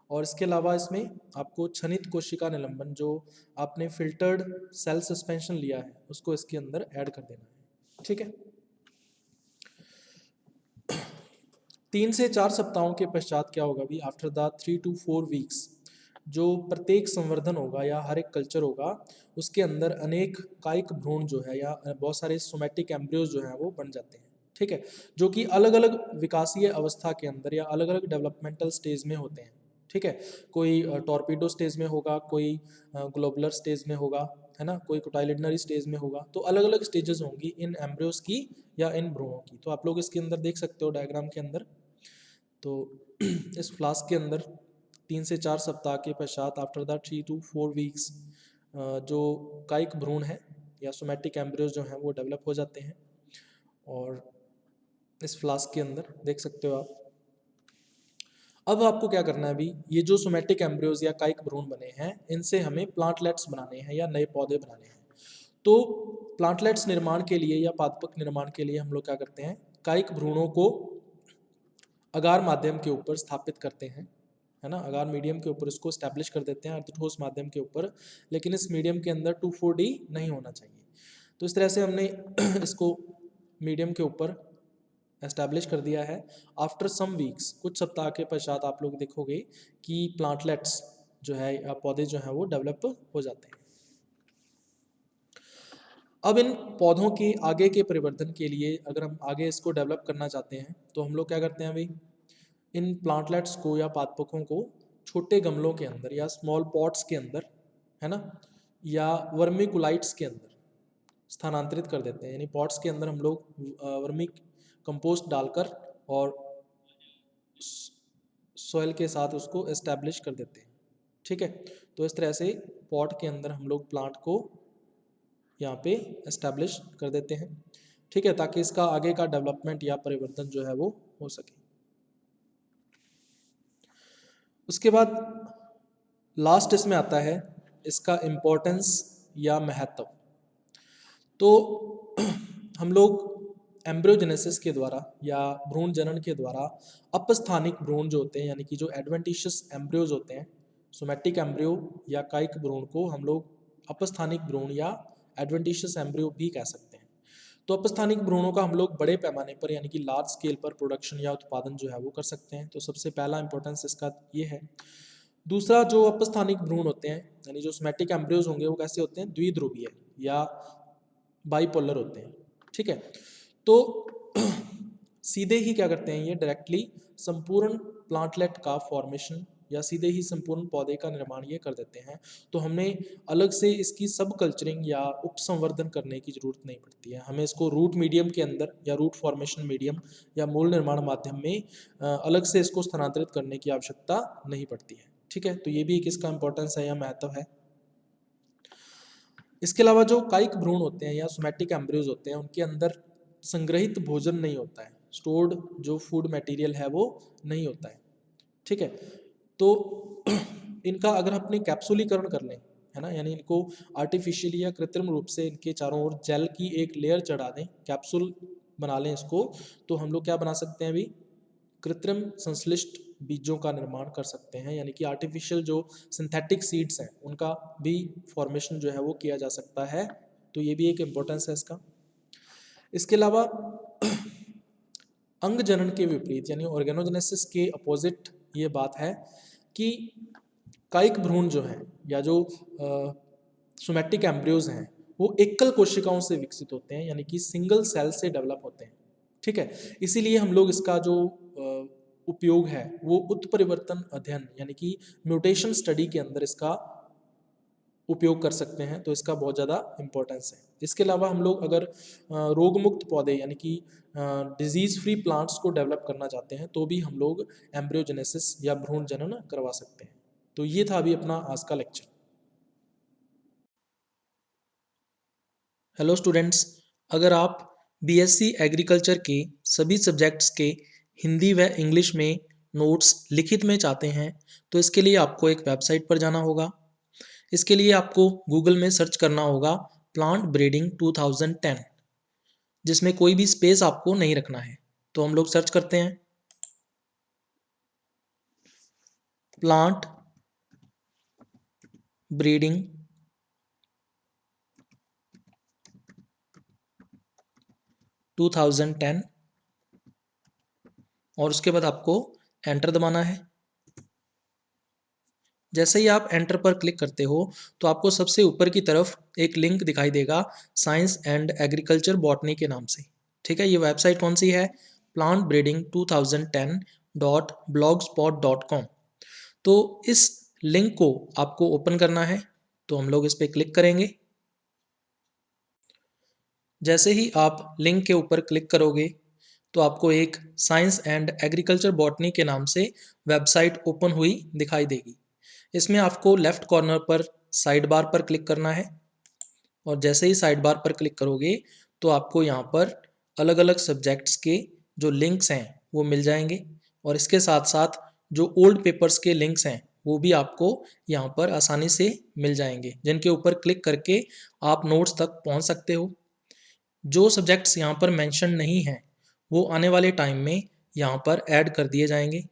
और इसके अलावा इसमें आपको छनित कोशिका निलंबन, जो आपने फिल्टर्ड सेल सस्पेंशन लिया है, उसको इसके अंदर ऐड कर देना है। ठीक है, 3 से 4 सप्ताहों के पश्चात क्या होगा अभी? आफ्टर द 3 to 4 वीक्स, जो प्रत्येक संवर्धन होगा या हर एक कल्चर होगा उसके अंदर अनेक कायिक भ्रूण जो है या बहुत सारे सोमैटिक एम्ब्रियोज जो है वो बन जाते हैं। ठीक है, जो कि अलग अलग विकासीय अवस्था के अंदर या अलग अलग डेवलपमेंटल स्टेज में होते हैं। ठीक है, कोई टॉर्पीडो स्टेज में होगा, कोई ग्लोबुलर स्टेज में होगा, है ना, कोई कोटाइलिडनरी स्टेज में होगा। तो अलग अलग स्टेजेस होंगी इन एम्ब्रियोज की या इन भ्रूणों की। तो आप लोग इसके अंदर देख सकते हो डायग्राम के अंदर। तो इस फ्लास्क के अंदर 3 से 4 सप्ताह के पश्चात आफ्टर द 3 to 4 वीक्स जो कायिक भ्रूण है या सोमैटिक एम्ब्रियोज जो हैं वो डेवलप हो जाते हैं। और इस फ्लास्क के अंदर देख सकते हो आप। अब आपको क्या करना है अभी, ये जो सोमैटिक एम्ब्रियोज या कायिक भ्रूण बने हैं इनसे हमें प्लांटलेट्स बनाने हैं या नए पौधे बनाने हैं। तो प्लांटलेट्स निर्माण के लिए या पादपक निर्माण के लिए हम लोग क्या करते हैं, कायिक भ्रूणों को अगार माध्यम के ऊपर स्थापित करते हैं, है ना। अगार मीडियम के ऊपर इसको स्टैब्लिश कर देते हैं अर्धठोस माध्यम के ऊपर, लेकिन इस मीडियम के अंदर 2,4-D नहीं होना चाहिए। तो इस तरह से हमने इसको मीडियम के ऊपर एस्टैब्लिश कर दिया है। आफ्टर सम वीक्स, कुछ सप्ताह के पश्चात आप लोग देखोगे कि प्लांटलेट्स जो है या पौधे जो हैं वो डेवलप हो जाते हैं। अब इन पौधों के आगे के परिवर्धन के लिए अगर हम आगे इसको डेवलप करना चाहते हैं तो हम लोग क्या करते हैं अभी, इन प्लांटलेट्स को या पादपों को छोटे गमलों के अंदर या स्मॉल पॉट्स के अंदर, है ना, या वर्मिकुलाइट्स के अंदर स्थानांतरित कर देते हैं। यानी पॉट्स के अंदर हम लोग वर्मी कंपोस्ट डालकर और सॉइल के साथ उसको एस्टैब्लिश कर देते हैं। ठीक है, तो इस तरह से पॉट के अंदर हम लोग प्लांट को यहाँ पे एस्टैब्लिश कर देते हैं। ठीक है, ताकि इसका आगे का डेवलपमेंट या परिवर्तन जो है वो हो सके। उसके बाद लास्ट इसमें आता है इसका इम्पोर्टेंस या महत्व। तो हम लोग एम्ब्रियोजेनेसिस के द्वारा या भ्रूण जनन के द्वारा अपस्थानिक भ्रूण जो होते हैं, यानी कि जो एडवेंटिशियस एम्ब्रियोज होते हैं, सोमैटिक एम्ब्रियो या कायिक भ्रूण को हम लोग अपस्थानिक भ्रूण या एडवेंटिशियस एम्ब्रियो भी कह सकते हैं। तो अपस्थानिक भ्रूणों का हम लोग बड़े पैमाने पर यानी कि लार्ज स्केल पर प्रोडक्शन या उत्पादन जो है वो कर सकते हैं। तो सबसे पहला इंपॉर्टेंस इसका ये है। दूसरा, जो अपस्थानिक भ्रूण होते हैं यानी जो सोमैटिक एम्ब्रियोज होंगे वो कैसे होते हैं, द्विध्रुवीय या बाइपोलर होते हैं। ठीक है, तो सीधे ही क्या करते हैं, ये डायरेक्टली संपूर्ण प्लांटलेट का फॉर्मेशन या सीधे ही संपूर्ण पौधे का निर्माण ये कर देते हैं। तो हमें अलग से इसकी सब कल्चरिंग या उपसंवर्धन करने की जरूरत नहीं पड़ती है। हमें इसको रूट मीडियम के अंदर या रूट फॉर्मेशन मीडियम या मूल निर्माण माध्यम में अलग से इसको स्थानांतरित करने की आवश्यकता नहीं पड़ती है। ठीक है, तो ये भी एक इसका इंपॉर्टेंस है या महत्व है। इसके अलावा जो कायिक भ्रूण होते हैं या सोमैटिक एम्ब्रियोज होते हैं उनके अंदर संग्रहित भोजन नहीं होता है, स्टोर्ड जो फूड मटेरियल है वो नहीं होता है। ठीक है, तो इनका अगर अपने कैप्सूलीकरण कर लें, है ना, यानी इनको आर्टिफिशियली या कृत्रिम रूप से इनके चारों ओर जेल की एक लेयर चढ़ा दें, कैप्सूल बना लें इसको, तो हम लोग क्या बना सकते हैं अभी, कृत्रिम संश्लिष्ट बीजों का निर्माण कर सकते हैं। यानी कि आर्टिफिशियल जो सिंथेटिक सीड्स हैं उनका भी फॉर्मेशन जो है वो किया जा सकता है। तो ये भी एक इम्पोर्टेंस है इसका। इसके अलावा अंग जनन के विपरीत यानी ऑर्गेनोजेनेसिस के अपोजिट ये बात है कि कायिक भ्रूण जो हैं या जो सोमैटिक एम्ब्रियोज हैं वो एकल कोशिकाओं से विकसित होते हैं, यानी कि सिंगल सेल से डेवलप होते हैं। ठीक है, इसीलिए हम लोग इसका जो उपयोग है वो उत्परिवर्तन अध्ययन यानी कि म्यूटेशन स्टडी के अंदर इसका उपयोग कर सकते हैं। तो इसका बहुत ज़्यादा इम्पोर्टेंस है। इसके अलावा हम लोग अगर रोग मुक्त पौधे यानी कि डिजीज़ फ्री प्लांट्स को डेवलप करना चाहते हैं तो भी हम लोग एम्ब्रियोजेनेसिस या भ्रूण जनन करवा सकते हैं। तो ये था अभी अपना आज का लेक्चर। हेलो स्टूडेंट्स, अगर आप बीएससी एग्रीकल्चर के सभी सब्जेक्ट्स के हिंदी व इंग्लिश में नोट्स लिखित में चाहते हैं तो इसके लिए आपको एक वेबसाइट पर जाना होगा। इसके लिए आपको गूगल में सर्च करना होगा प्लांट ब्रीडिंग 2010, जिसमें कोई भी स्पेस आपको नहीं रखना है। तो हम लोग सर्च करते हैं प्लांट ब्रीडिंग 2010 और उसके बाद आपको एंटर दबाना है। जैसे ही आप एंटर पर क्लिक करते हो तो आपको सबसे ऊपर की तरफ एक लिंक दिखाई देगा साइंस एंड एग्रीकल्चर बॉटनी के नाम से। ठीक है, ये वेबसाइट कौन सी है, plantbreeding2010.blogspot.com। तो इस लिंक को आपको ओपन करना है, तो हम लोग इस पर क्लिक करेंगे। जैसे ही आप लिंक के ऊपर क्लिक करोगे तो आपको एक साइंस एंड एग्रीकल्चर बॉटनी के नाम से वेबसाइट ओपन हुई दिखाई देगी। इसमें आपको लेफ्ट कॉर्नर पर साइड बार पर क्लिक करना है और जैसे ही साइड बार पर क्लिक करोगे तो आपको यहाँ पर अलग अलग सब्जेक्ट्स के जो लिंक्स हैं वो मिल जाएंगे और इसके साथ साथ जो ओल्ड पेपर्स के लिंक्स हैं वो भी आपको यहाँ पर आसानी से मिल जाएंगे, जिनके ऊपर क्लिक करके आप नोट्स तक पहुँच सकते हो। जो सब्जेक्ट्स यहाँ पर मेंशन नहीं हैं वो आने वाले टाइम में यहाँ पर ऐड कर दिए जाएंगे।